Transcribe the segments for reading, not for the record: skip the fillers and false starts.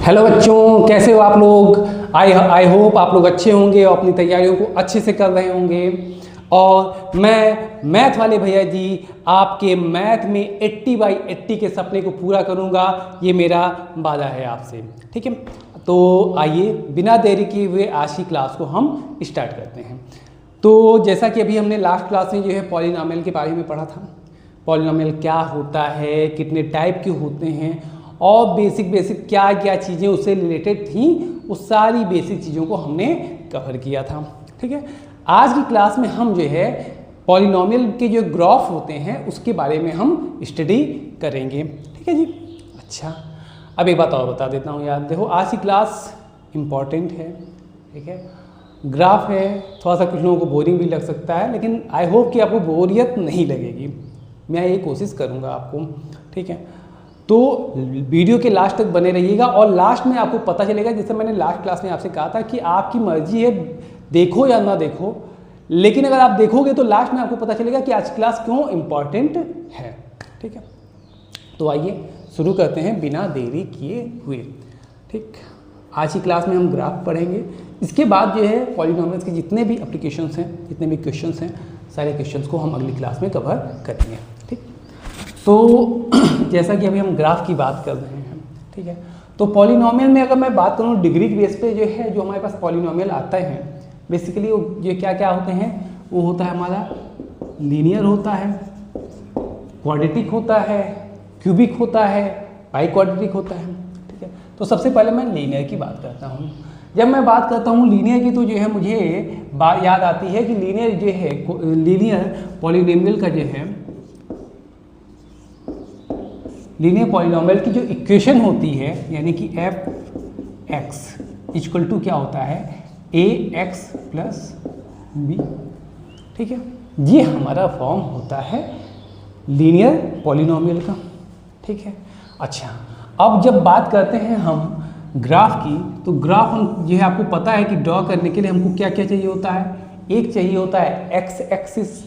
Hello बच्चों, कैसे हो आप लोग। आई होप आप लोग अच्छे होंगे और अपनी तैयारियों को अच्छे से कर रहे होंगे। और मैं मैथ वाले भैया जी आपके मैथ में 80/80 के सपने को पूरा करूंगा, ये मेरा वादा है आपसे। ठीक है, तो आइए बिना देरी किए हुए आज की क्लास को हम स्टार्ट करते हैं। तो जैसा कि अभी हमने लास्ट क्लास में जो है पॉलिनॉमियल के बारे में पढ़ा था, पॉलिनॉमियल क्या होता है, कितने टाइप के होते हैं और बेसिक क्या क्या चीज़ें उससे रिलेटेड थी, उस सारी बेसिक चीज़ों को हमने कवर किया था। ठीक है, आज की क्लास में हम जो है पॉलिनॉमियल के जो ग्राफ होते हैं उसके बारे में हम स्टडी करेंगे। ठीक है जी। अच्छा, अब एक बात और बता देता हूँ यार, देखो आज की क्लास इम्पॉर्टेंट है। ठीक है, ग्राफ है, थोड़ा सा कुछ लोगों को बोरिंग भी लग सकता है, लेकिन आई होप कि आपको बोरियत नहीं लगेगी, मैं ये कोशिश करूँगा आपको। ठीक है, तो वीडियो के लास्ट तक बने रहिएगा और लास्ट में आपको पता चलेगा, जैसे मैंने लास्ट क्लास में आपसे कहा था कि आपकी मर्जी है देखो या ना देखो, लेकिन अगर आप देखोगे तो लास्ट में आपको पता चलेगा कि आज क्लास क्यों इम्पॉर्टेंट है। ठीक है, तो आइए शुरू करते हैं बिना देरी किए हुए। ठीक, आज की क्लास में हम ग्राफ पढ़ेंगे, इसके बाद जो है पॉलिनॉमियल्स के जितने भी एप्लीकेशंस हैं, जितने भी क्वेश्चंस हैं, सारे क्वेश्चंस को हम अगली क्लास में कवर करेंगे। ठीक, तो जैसा कि अभी हम ग्राफ की बात कर रहे हैं, ठीक है, तो पॉलिनॉमियल में अगर मैं बात करूँ डिग्री के बेस पे जो है, जो हमारे पास पॉलिनॉमियल आता है बेसिकली वो ये क्या क्या होते हैं, वो होता है हमारा लीनियर होता है, क्वाड्रेटिक होता है, क्यूबिक होता है, बाई क्वाड्रेटिक होता है। ठीक है, तो सबसे पहले मैं लीनियर की बात करता हूँ। जब मैं बात करता हूँ लीनियर की तो जो है मुझे बात याद आती है कि लीनियर जो है, लीनियर पॉलिनॉमियल का जो है, लीनियर पॉलिनॉमियल की जो इक्वेशन होती है, यानी कि एफ एक्स इक्वल टू क्या होता है, ए एक्स प्लस बी। ठीक है, ये हमारा फॉर्म होता है लीनियर पॉलिनॉमियल का। ठीक है, अच्छा, अब जब बात करते हैं हम ग्राफ की, तो ग्राफ हम जो है आपको पता है कि ड्रॉ करने के लिए हमको क्या क्या चाहिए होता है, एक चाहिए होता है एक्स एक्सिस,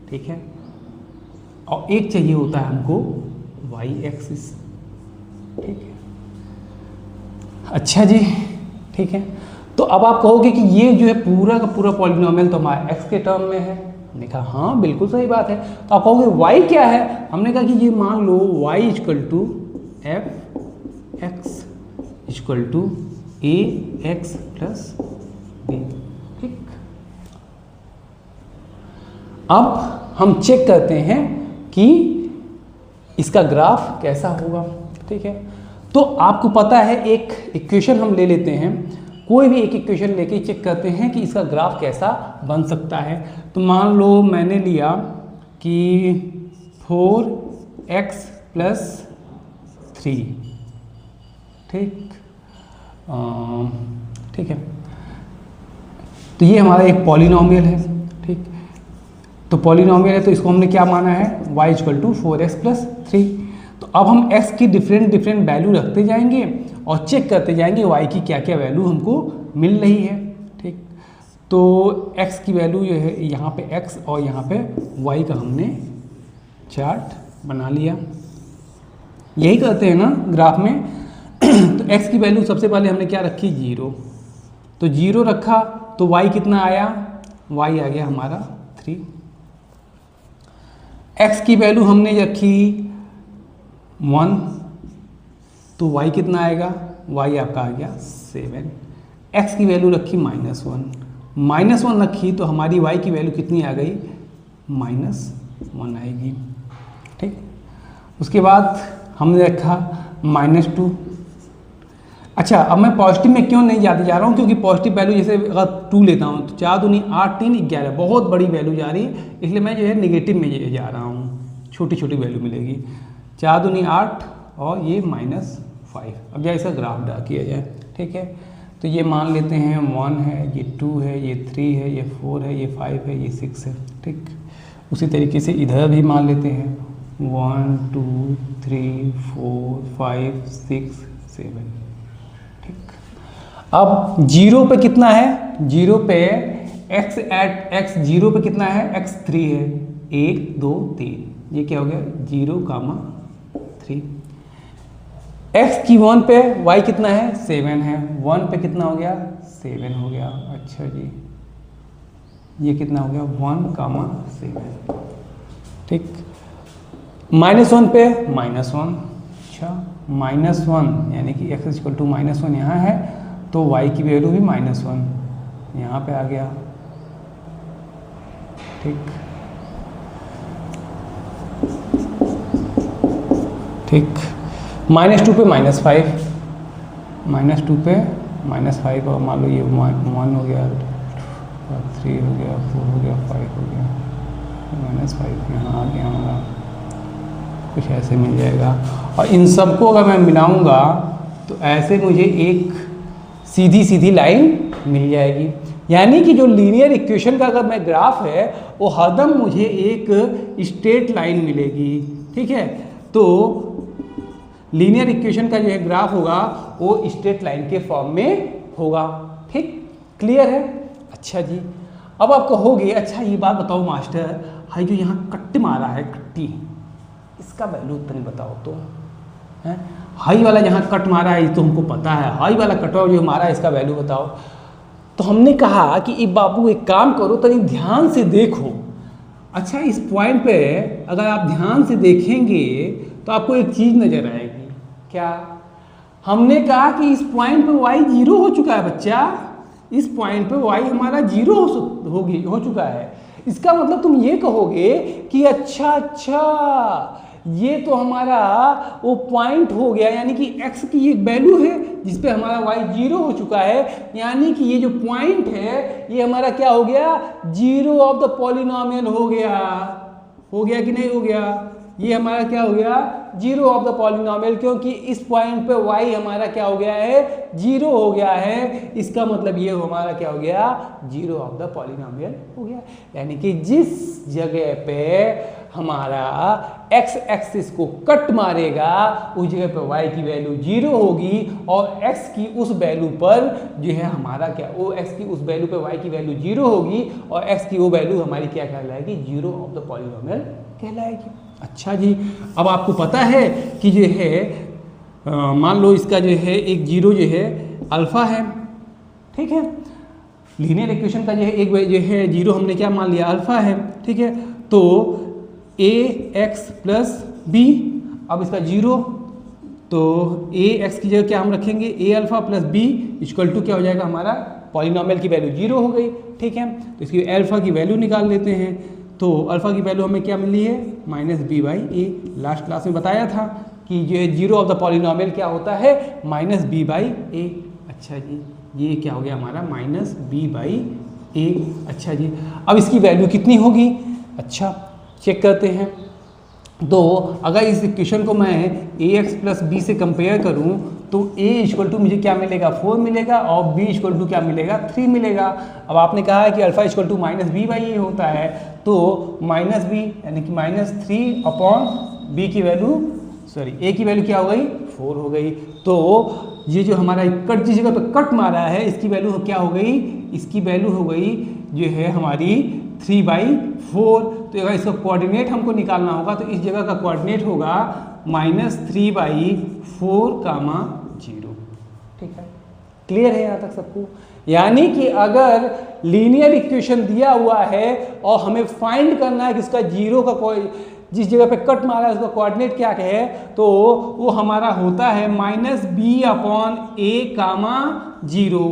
ठीक है, और एक चाहिए होता है हमको वाई एक्सिस। ठीक है, अच्छा जी, ठीक है, तो अब आप कहोगे कि ये जो है पूरा का पूरा पॉलिनॉमियल तो हमारा एक्स के टर्म में है। हमने कहा हाँ बिल्कुल सही बात है। तो आप कहोगे वाई क्या है, हमने कहा कि ये मान लो Y equal to F X equal to A X plus B. ठीक, अब हम चेक करते हैं कि इसका ग्राफ कैसा होगा। ठीक है, तो आपको पता है एक इक्वेशन हम ले लेते हैं, कोई भी एक इक्वेशन लेके चेक करते हैं कि इसका ग्राफ कैसा बन सकता है। तो मान लो मैंने लिया कि 4x प्लस 3, ठीक, ठीक है, तो ये हमारा एक पॉलिनॉमियल है। ठीक, तो पॉलिनॉमियल है तो इसको हमने क्या माना है, y equal to 4x plus 3। तो अब हम x की डिफरेंट वैल्यू रखते जाएंगे और चेक करते जाएंगे y की क्या क्या वैल्यू हमको मिल रही है। ठीक, तो x की वैल्यू जो है यहाँ पे x और यहाँ पे y का हमने चार्ट बना लिया, यही करते हैं ना ग्राफ में। तो x की वैल्यू सबसे पहले हमने क्या रखी, 0, तो 0 रखा तो y कितना आया, y आ गया हमारा 3। x की वैल्यू हमने रखी 1, तो y कितना आएगा, y आपका आ गया 7। x की वैल्यू रखी -1 रखी तो हमारी y की वैल्यू कितनी आ गई, -1 आएगी। ठीक, उसके बाद हमने रखा -2। अच्छा, अब मैं पॉजिटिव में क्यों नहीं जाते जा रहा हूँ, क्योंकि पॉजिटिव वैल्यू जैसे अगर 2 लेता हूँ तो 4 दूनी 8 3 11 बहुत बड़ी वैल्यू जा रही है, इसलिए मैं जो है नेगेटिव में जा रहा हूँ, छोटी छोटी वैल्यू मिलेगी। 4 दूनी 8 और ये -5। अब जैसे इसका ग्राफ ड्रा किया जाए, ठीक है, तो ये मान लेते हैं 1 है, ये 2 है, ये 3 है, ये 4 है, ये 5 है, ये 6 है। ठीक, उसी तरीके से इधर भी मान लेते हैं 1 2 3 4 5 6 7। ठीक, अब 0 पे कितना है, 0 पे x एट x 0 पे कितना है, x 3 है, 1 2 3, ये क्या हो गया 0, 3। x की 1 पे y कितना है 7 है, 1 पे कितना हो गया 7 हो गया। अच्छा जी, ये कितना हो गया 1,7, ठीक। -1 पे -1, अच्छा -1 यानी कि x इक्वल टू -1 यहाँ है, तो y की वैल्यू भी -1 यहाँ पे आ गया, ठीक ठीक। -2 पे -5, -2 पे -5, और मान लो ये 1 हो गया, 3 हो गया, 4 हो गया, 5 हो गया, -5 यहाँ आ गया हमारा, कुछ ऐसे मिल जाएगा। और इन सबको अगर मैं मिलाऊंगा तो ऐसे मुझे एक सीधी सीधी लाइन मिल जाएगी। यानी कि जो लीनियर इक्वेशन का अगर मैं ग्राफ है वो हरदम मुझे एक स्ट्रेट लाइन मिलेगी, ठीक है। तो लीनियर इक्वेशन का जो है ग्राफ होगा वो स्ट्रेट लाइन के फॉर्म में होगा, ठीक, क्लियर है। अच्छा जी, अब आप कहोगे अच्छा ये बात बताओ मास्टर, हाई जो यहाँ कट्टी मारा है, कट्टी, इसका वैल्यू उतना बताओ तो है। हाई वाला जहाँ कट मारा है ये तो हमको पता है, हाई वाला कटआउट जो मारा है इसका वैल्यू बताओ। तो हमने कहा कि बाबू एक काम करो, तनिक ध्यान से देखो। अच्छा, इस पॉइंट पे अगर आप ध्यान से देखेंगे तो आपको एक चीज़ नज़र आएगी। क्या? हमने कहा कि इस पॉइंट पे y 0 हो चुका है बच्चा, इस पॉइंट पे y हमारा 0 हो चुका है। इसका मतलब तुम ये कहोगे कि अच्छा ये तो हमारा वो पॉइंट हो गया, यानी कि x की एक वैल्यू है जिस पे हमारा y 0 हो चुका है, यानी कि ये जो पॉइंट है ये हमारा क्या हो गया, 0 ऑफ द पॉलिनोमियल हो गया कि नहीं हो गया? ये हमारा क्या हो गया, 0 ऑफ द पॉलिनोमियल, क्योंकि इस पॉइंट पे y हमारा क्या हो गया है, 0 हो गया है। इसका मतलब ये हमारा क्या हो गया, 0 ऑफ द पॉलिनोमियल हो गया। यानी कि जिस जगह पे हमारा x एक्सिस को कट मारेगा उस जगह पे y की वैल्यू 0 होगी, और x की उस वैल्यू पर जो है हमारा क्या, वो x की उस वैल्यू पे y की वैल्यू 0 होगी, और x की वो वैल्यू हमारी क्या कहलाएगी, 0 ऑफ द पॉलिनोमियल कहलाएगी। अच्छा जी, अब आपको पता है कि जो है मान लो इसका जो है एक 0 जो है अल्फा है, ठीक है। लीनियर इक्वेशन का जो है एक जो है 0 हमने क्या मान लिया, अल्फा है, ठीक है। तो ax प्लस बी, अब इसका 0, तो ax की जगह क्या हम रखेंगे, a alpha plus B equal to क्या हो जाएगा, हमारा पॉलिनोमियल की वैल्यू 0 हो गई, ठीक है। तो इसकी अल्फा की वैल्यू निकाल लेते हैं। तो अल्फा की वैल्यू हमें क्या मिली है, -b/a। लास्ट क्लास में बताया था कि जो है 0 ऑफ द पॉलिनोमियल क्या होता है, -b/a। अच्छा जी, ये क्या हो गया हमारा, -b/a। अच्छा जी, अब इसकी वैल्यू कितनी होगी, अच्छा चेक करते हैं। तो अगर इस इक्वेशन को मैं ax प्लस बी से कंपेयर करूं तो a इक्वल टू मुझे क्या मिलेगा, 4 मिलेगा, और b इक्वल टू क्या मिलेगा, 3 मिलेगा। अब आपने कहा है कि अल्फा इक्वल टू -b/a होता है, तो -b यानी कि -3/b की वैल्यू, सॉरी a की वैल्यू क्या हो गई, 4 हो गई। तो ये जो हमारा कट जिस जगह पे कट मारा है इसकी वैल्यू क्या हो गई, इसकी वैल्यू हो गई जो है हमारी 3/4। तो अगर इसका कोऑर्डिनेट हमको निकालना होगा तो इस जगह का कोऑर्डिनेट होगा -3/4, 0। ठीक है, क्लियर है यहाँ तक सबको? यानी कि अगर लीनियर इक्वेशन दिया हुआ है और हमें फाइंड करना है कि इसका 0 का कोई जिस जगह पे कट मारा है उसका कोऑर्डिनेट क्या है, तो वो हमारा होता है -b/a, 0।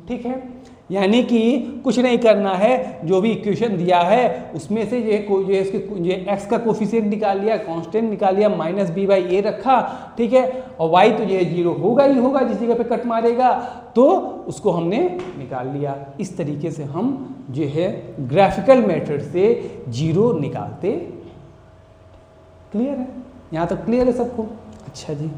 ठीक है, यानी कि कुछ नहीं करना है, जो भी इक्वेशन दिया है उसमें से जो है इसके x का कोफिशिएंट निकाल लिया, कांस्टेंट निकाल लिया, -b/a रखा, ठीक है। और y तो जो है 0 होगा ही होगा, जिस जगह पे कट मारेगा तो उसको हमने निकाल लिया। इस तरीके से हम जो है ग्राफिकल मेथड से 0 निकालते। क्लियर है? यहाँ तक क्लियर है सबको? अच्छा जी,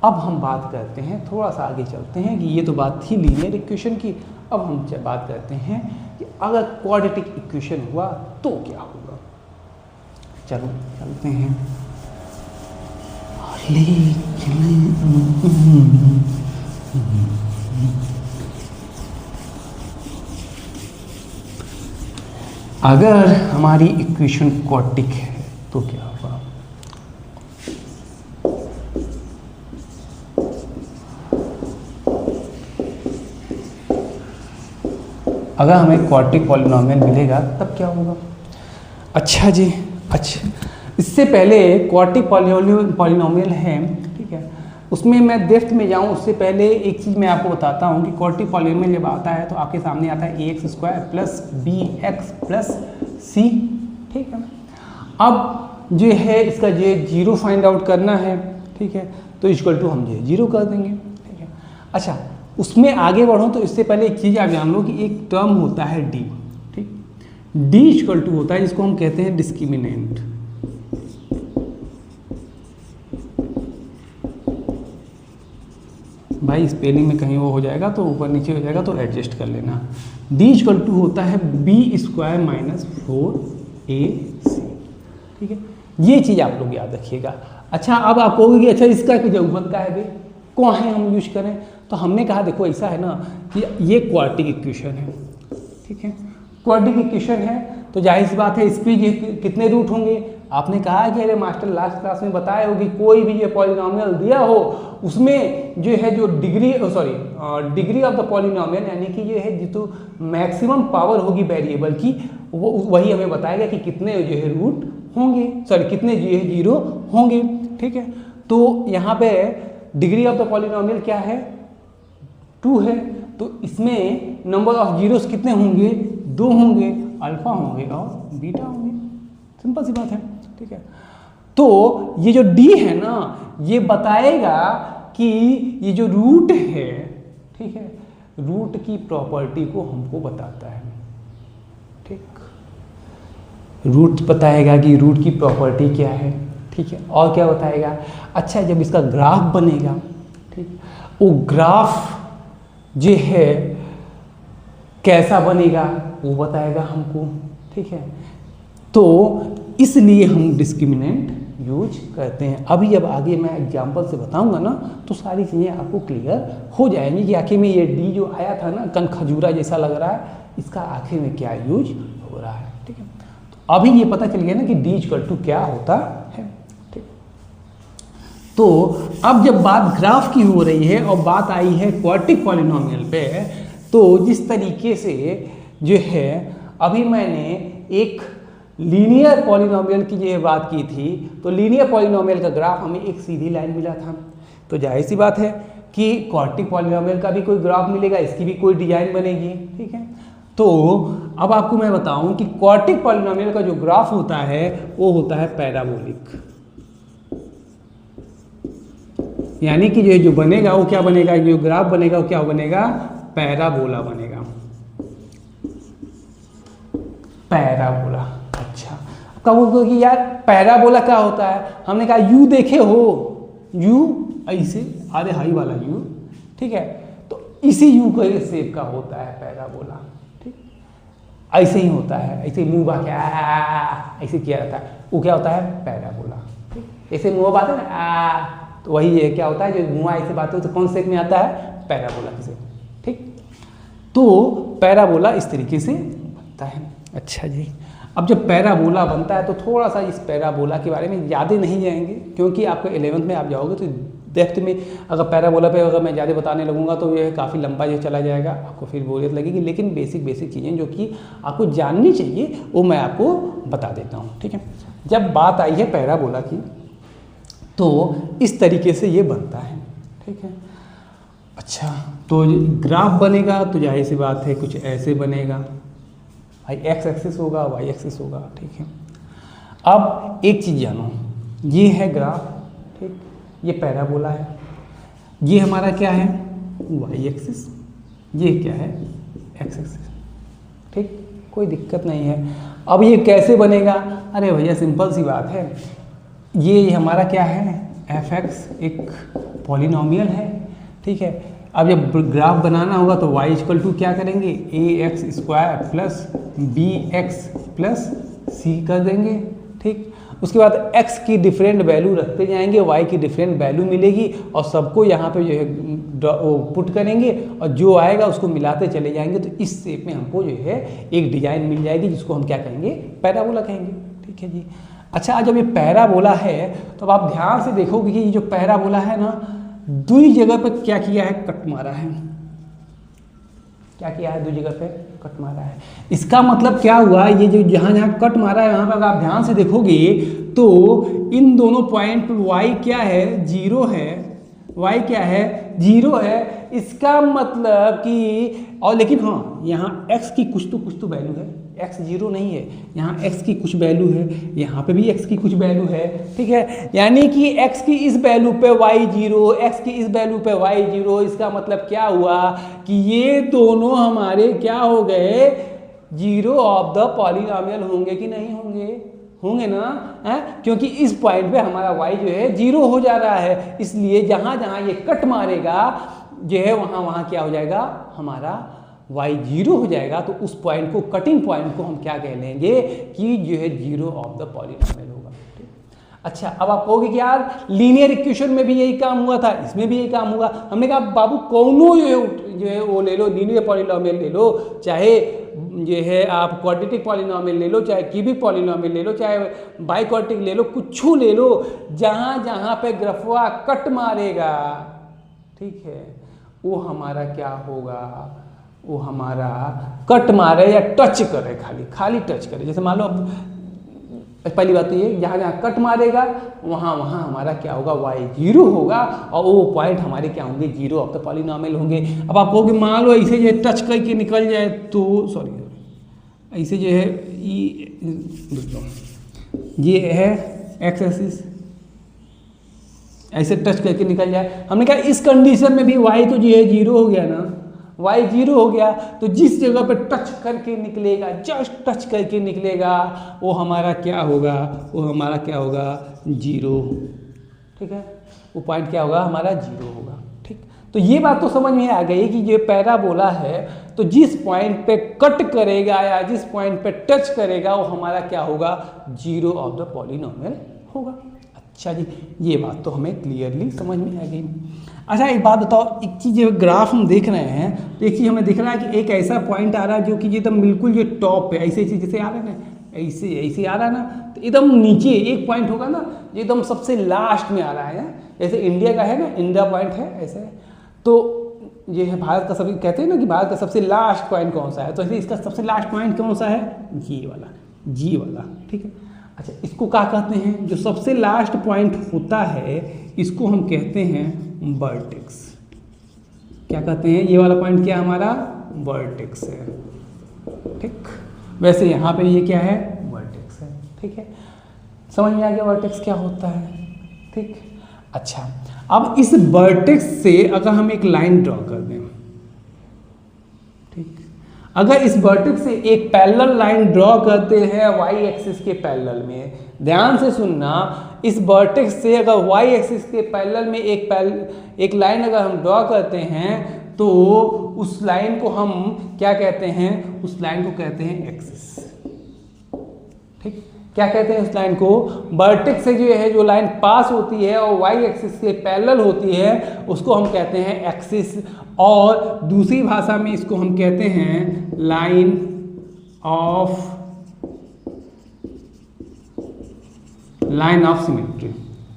अब हम बात करते हैं, थोड़ा सा आगे चलते हैं कि ये तो बात थी लीनियर इक्वेशन की। अब हम बात करते हैं कि अगर क्वाड्रेटिक इक्वेशन हुआ तो क्या होगा। चलो चलते हैं। अगर हमारी इक्वेशन क्वाड्रेटिक है तो क्या होगा। अगर हमें क्वाड्रेटिक पॉलिनोमियल मिलेगा तब क्या होगा। अच्छा जी, अच्छा इससे पहले क्वाड्रेटिक पॉलिनोमियल है, ठीक है, उसमें मैं डेप्थ में जाऊं उससे पहले एक चीज़ मैं आपको बताता हूं कि क्वाड्रेटिक पॉलिनोमियल जब आता है तो आपके सामने आता है ax square plus bx plus c, ठीक है। अब जो है इसका जो जीरो फाइंड आउट करना है, ठीक है, तो इक्वल टू हम जो जीरो कर देंगे, ठीक है। अच्छा उसमें आगे बढ़ो तो इससे पहले एक चीज़ आप जान लो कि एक टर्म होता है d, ठीक, d इक्वल टू होता है जिसको हम कहते हैं डिस्क्रिमिनेंट। भाई स्पेलिंग में कहीं वो हो जाएगा तो ऊपर नीचे हो जाएगा तो एडजस्ट कर लेना। d इक्वल टू होता है b स्क्वायर माइनस 4ac, ठीक है, ये चीज़ आप लोग याद रखिएगा। अच्छा अब आप कहोगे कि अच्छा इसका जो बनता है भाई कौन है हम यूज करें, तो हमने कहा देखो ऐसा है ना कि ये क्वाड्रेटिक इक्वेशन है, ठीक है, क्वाड्रेटिक इक्वेशन है तो जाहिर सी बात है इसके ये कितने रूट होंगे। आपने कहा कि अरे मास्टर लास्ट क्लास में बताया हो कि कोई भी जो पॉलिनोमियल दिया हो उसमें जो है जो डिग्री ऑफ द पॉलिनोमियल यानी कि ये है जो मैक्सिमम पावर होगी वेरिएबल की वो वही हमें बताएगा कि कितने जो है रूट होंगे, कितने जो है जीरो होंगे, ठीक है। तो यहाँ पे डिग्री ऑफ द पॉलिनोमियल क्या है 2 है, तो इसमें नंबर ऑफ जीरोस कितने होंगे 2 होंगे, अल्फा होंगे और बीटा होंगे, सिंपल सी बात है, ठीक है। तो ये जो d है ना ये बताएगा कि ये जो रूट है, ठीक है, रूट की प्रॉपर्टी को हमको बताता है, ठीक, रूट बताएगा कि रूट की प्रॉपर्टी क्या है, ठीक है, और क्या बताएगा। अच्छा जब इसका ग्राफ बनेगा, ठीक, वो ग्राफ जो है कैसा बनेगा वो बताएगा हमको, ठीक है। तो इसलिए हम डिस्क्रिमिनेंट यूज करते हैं। अभी जब आगे मैं एग्जांपल से बताऊंगा ना तो सारी चीज़ें आपको क्लियर हो जाएंगी कि आखिर में ये डी जो आया था ना कन खजूरा जैसा लग रहा है इसका आखिर में क्या यूज हो रहा है, ठीक है। तो अभी ये पता चल गया ना कि डी इक्वल टू क्या होता है, ठीक। तो अब जब बात ग्राफ की हो रही है और बात आई है क्वाड्रेटिक पॉलिनोमियल पे, तो जिस तरीके से जो है अभी मैंने एक लीनियर पॉलिनोमियल की जो बात की थी तो लीनियर पॉलिनोमियल का ग्राफ हमें एक सीधी लाइन मिला था, तो जाहिर सी बात है कि क्वाड्रेटिक पॉलिनोमियल का भी कोई ग्राफ मिलेगा, इसकी भी कोई डिजाइन बनेगी, ठीक है। तो अब आपको मैं बताऊं कि क्वाड्रेटिक पॉलिनोमियल का जो ग्राफ होता है वो होता है पैराबोलिक, यानी कि जो बनेगा वो क्या बनेगा, जो ग्राफ बनेगा वो क्या बनेगा, पैराबोला बनेगा, पैराबोला। अच्छा कहोगे कि यार पैराबोला क्या होता है, हमने कहा यू देखे हो, यू ऐसे आधे हाई वाला यू, ठीक है, तो इसी यू के शेप का होता है पैराबोला, ठीक, ऐसे ही होता है, ऐसे मुंह बा के ऐसे किया जाता है, वो क्या होता है पैराबोला, ठीक, ऐसे मुंह बात है ना तो वही है क्या होता है जो मुंह ऐसे बात हो तो कौन शेप में आता है पैराबोला के शेप, ठीक। तो पैराबोला इस तरीके से बनता है। अच्छा जी, अब जब पैराबोला बनता है तो थोड़ा सा इस पैराबोला के बारे में ज़्यादा नहीं जाएंगे क्योंकि आपको 11th में आप जाओगे तो डेप्थ में अगर पैराबोला पे अगर मैं ज़्यादा बताने लगूंगा तो ये काफ़ी लंबा जो चला जाएगा, आपको फिर बोरियत लगेगी, लेकिन बेसिक चीज़ें जो कि आपको जाननी चाहिए वो मैं आपको बता देता हूँ, ठीक है। जब बात आई है पैराबोला की तो इस तरीके से ये बनता है, ठीक है। अच्छा तो ग्राफ बनेगा तो जाहिर सी बात है कुछ ऐसे बनेगा, भाई एक्स एक्सिस होगा वाई एक्सिस होगा, ठीक है। अब एक चीज़ जानो, ये है ग्राफ, ठीक, ये पैराबोला है, ये हमारा क्या है वाई एक्सिस, ये क्या है एक्स एक्सिस, ठीक, कोई दिक्कत नहीं है। अब ये कैसे बनेगा, अरे भैया सिंपल सी बात है, ये हमारा क्या है एफ एक्स एक पॉलिनोमियल है, ठीक है। अब जब ग्राफ बनाना होगा तो y इक्वल टू क्या करेंगे A X square plus B X plus C कर देंगे, ठीक। उसके बाद x की डिफरेंट वैल्यू रखते जाएंगे, y की डिफरेंट वैल्यू मिलेगी और सबको यहाँ पे जो है पुट करेंगे और जो आएगा उसको मिलाते चले जाएंगे, तो इस शेप में हमको जो है एक डिजाइन मिल जाएगी जिसको हम क्या कहेंगे पैराबोला कहेंगे, ठीक है जी। अच्छा जब ये पैराबोला है तो अब आप ध्यान से देखोगे कि ये जो पैराबोला है ना दो ही जगह पर क्या किया है कट मारा है, क्या किया है दो जगह पे कट मारा है। इसका मतलब क्या हुआ, ये जो जहाँ जहाँ कट मारा है वहाँ पर अगर आप ध्यान से देखोगे तो इन दोनों पॉइंट पर y क्या है, 0 है, y क्या है, 0 है। इसका मतलब कि, और लेकिन हाँ यहाँ x की कुछ तो वैल्यू है, x 0 नहीं है, यहाँ x की कुछ वैल्यू है, यहाँ पे भी x की कुछ वैल्यू है, ठीक है। यानी कि x की इस वैल्यू पे y 0, x की इस वैल्यू पे y 0। इसका मतलब क्या हुआ कि ये दोनों हमारे क्या हो गए, जीरो ऑफ द पॉलिनॉमियल होंगे कि नहीं होंगे, होंगे ना, है? क्योंकि इस पॉइंट पे हमारा y जो है 0 हो जा रहा है, इसलिए जहाँ जहाँ ये कट मारेगा जो है वहाँ वहाँ क्या हो जाएगा, हमारा y 0 हो जाएगा। तो उस पॉइंट को, कटिंग पॉइंट को हम क्या कह लेंगे कि जो है 0 ऑफ द पॉलिनॉमियल होगा। अच्छा, अब आप कहोगे कि यार लीनियर इक्वेशन में भी यही काम हुआ था, इसमें भी यही काम हुआ। हमने कहा बाबू कौनो जो है वो ले लो, लीनियर पॉलिनॉमियल ले लो, चाहे जो है आप क्वाड्रेटिक पॉलिनॉमियल ले लो, चाहे क्यूबिक पॉलिनॉमियल ले लो, चाहे बाइक्वाड्रेटिक ले लो, कुछ ले लो, जहाँ जहाँ पे ग्राफवा कट मारेगा, ठीक है, वो हमारा क्या होगा, वो हमारा कट मारे या टच करे, खाली टच करे। जैसे मान लो अब पहली बात तो ये, जहाँ जहाँ कट मारेगा वहाँ वहाँ हमारा क्या होगा, y 0 होगा, और वो पॉइंट हमारे क्या होंगे, 0 ऑफ द पॉलिनॉमियल होंगे। अब आप कहोगे मान लो ऐसे जो टच करके निकल जाए तो, सॉरी ऐसे जो है ये है एक्स एक्सिस, ऐसे टच करके निकल जाए। हमने कहा इस कंडीशन में भी y तो जो है 0 हो गया ना, y 0 हो गया, तो जिस जगह पे टच करके निकलेगा, जस्ट टच करके निकलेगा, वो हमारा क्या होगा, वो हमारा क्या होगा, 0, ठीक है, वो पॉइंट क्या होगा, हमारा 0 होगा, ठीक। तो ये बात तो समझ में आ गई कि ये पैराबोला है, तो जिस पॉइंट पे कट करेगा या जिस पॉइंट पे टच करेगा वो हमारा क्या होगा, 0 ऑफ द पॉलिनॉमियल होगा। अच्छा जी, ये बात तो हमें क्लियरली समझ में आ गई। अच्छा एक बात बताओ, एक चीज़ जो ग्राफ हम देख रहे हैं तो एक चीज़ हमें दिख रहा है कि एक ऐसा पॉइंट आ रहा है जो कि एकदम बिल्कुल ये टॉप पे ऐसे जैसे आ रहा है ना, ऐसे आ रहा है ना, तो एकदम नीचे एक पॉइंट होगा ना जो एकदम सबसे लास्ट में आ रहा है, जैसे इंडिया का है ना, इंडिया पॉइंट है ऐसे, तो ये है भारत का, सभी कहते हैं ना कि भारत का सबसे लास्ट पॉइंट कौन सा है, तो इसका सबसे लास्ट पॉइंट कौन सा है, जी वाला, ठीक है। अच्छा, इसको क्या कहते हैं, जो सबसे लास्ट पॉइंट होता है इसको हम कहते हैं वर्टेक्स। क्या कहते हैं, ये वाला पॉइंट क्या हमारा, वर्टेक्स है, ठीक। वैसे यहाँ पे ये क्या है, वर्टेक्स है, ठीक है। समझ में आ गया वर्टेक्स क्या होता है, ठीक। अच्छा, अब इस वर्टेक्स से अगर हम एक लाइन ड्रॉ कर दें, ठीक, अगर इस वर्टेक्स से एक पैरेलल लाइन ड्रॉ करते हैं y एक्सिस के पैरेलल में, ध्यान से सुनना, इस वर्टेक्स से अगर y एक्सिस के पैरेलल में एक लाइन अगर हम ड्रॉ करते हैं तो उस लाइन को हम क्या कहते हैं, उस लाइन को कहते हैं एक्सिस, ठीक। क्या कहते हैं उस लाइन को, वर्टेक्स से जो है जो लाइन पास होती है और y एक्सिस के पैरेलल होती है उसको हम कहते हैं एक्सिस, और दूसरी भाषा में इसको हम कहते हैं line of symmetry.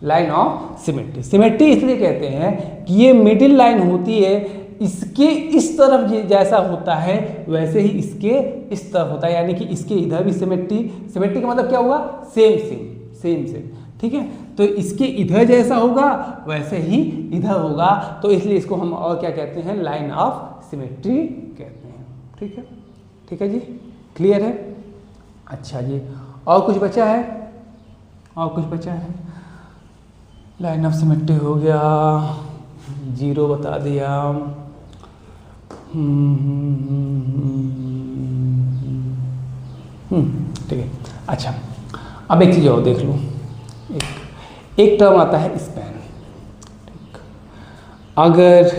Line of symmetry, symmetry इसलिए कहते हैं कि ये मिडिल लाइन होती है, इसके इस तरफ जैसा होता है वैसे ही इसके इस तरफ होता है, यानी कि इसके इधर भी सिमेट्री का मतलब क्या हुआ, सेम, ठीक है। तो इसके इधर जैसा होगा वैसे ही इधर होगा, तो इसलिए इसको हम और क्या कहते हैं, लाइन ऑफ सिमेट्री कहते हैं, ठीक है जी, क्लियर है। अच्छा जी, और कुछ बचा है, लाइन ऑफ सिमेट्री हो गया, 0 बता दिया, ठीक है। अच्छा, अब एक चीज़ और देख लो, एक टर्म आता है स्पैन, ठीक। अगर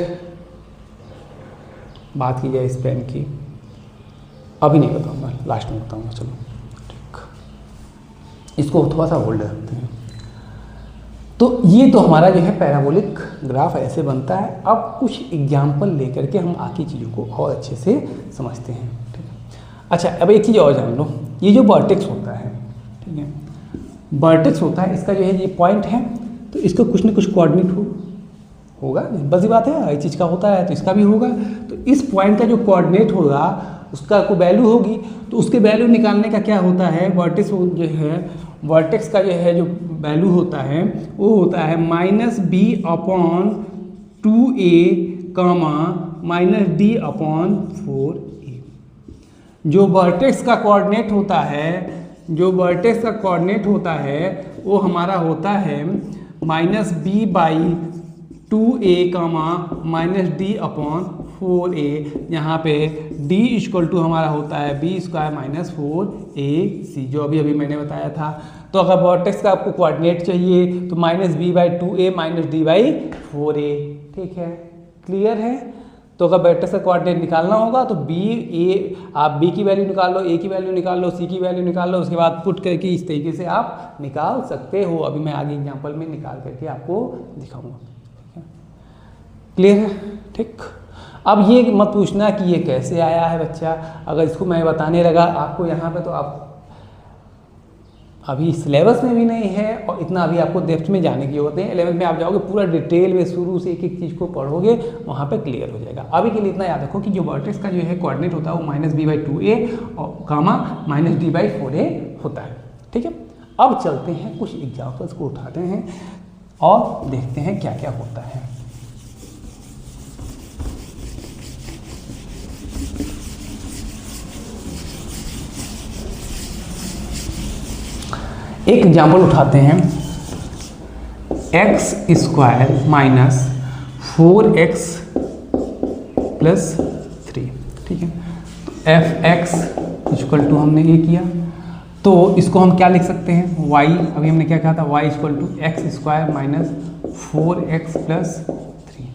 बात की जाए स्पैन की, अभी नहीं बताऊंगा, लास्ट में बताऊंगा, चलो ठीक, इसको थोड़ा सा होल्ड रखते हैं। तो ये तो हमारा जो है पैराबोलिक ग्राफ ऐसे बनता है। अब कुछ एग्जाम्पल लेकर के हम आगे चीज़ों को और अच्छे से समझते हैं, ठीक है। अच्छा, अब एक चीज़ और जान लो, ये जो वर्टेक्स होता है, ठीक है, वर्टेक्स होता है, इसका जो है ये पॉइंट है, तो इसका कुछ ना कुछ कोऑर्डिनेट होगा, बस ये बात है, हर चीज़ का होता है तो इसका भी होगा। तो इस पॉइंट का जो कोऑर्डिनेट होगा उसका कोई वैल्यू होगी, तो उसके वैल्यू निकालने का क्या होता है, वर्टेक्स जो है, वर्टेक्स का जो है जो वैल्यू होता है वो होता है -b/2a -d/4a। जो वर्टेक्स का कोऑर्डिनेट होता है, जो वर्टेक्स का कोऑर्डिनेट होता है वो हमारा होता है -b/2a -d/4a, यहाँ पे d इक्वल टू हमारा होता है b² - 4ac, जो अभी अभी मैंने बताया था। तो अगर वर्टेक्स का आपको कोऑर्डिनेट चाहिए तो -b/2a -d/4a, ठीक है, क्लियर है। तो अगर वर्टेक्स का कोऑर्डिनेट निकालना होगा तो आप b की वैल्यू निकाल लो, a की वैल्यू निकाल लो, c की वैल्यू निकाल लो, उसके बाद पुट करके इस तरीके से आप निकाल सकते हो। अभी मैं आगे एग्जांपल में निकाल करके आपको दिखाऊंगा, क्लियर है, ठीक। अब ये मत पूछना कि ये कैसे आया है बच्चा, अगर इसको मैं बताने लगा आपको यहाँ पे तो आप अभी सिलेबस में भी नहीं है और इतना अभी आपको डेप्थ में जाने की होते हैं। 11th में आप जाओगे पूरा डिटेल में शुरू से एक एक चीज़ को पढ़ोगे, वहाँ पे क्लियर हो जाएगा। अभी के लिए इतना याद रखो कि जो वर्टेक्स का जो है कोऑर्डिनेट होता है वो -b/2a और -d/4a होता है, ठीक है। अब चलते हैं कुछ एग्जाम्पल्स को उठाते हैं और देखते हैं क्या क्या होता है। एक एग्जाम्पल उठाते हैं, x² - 4x + 3, ठीक है। तो fx इक्वल टू हमने ये किया, तो इसको हम क्या लिख सकते हैं, y, अभी हमने क्या कहा था, y = x² - 4x + 3।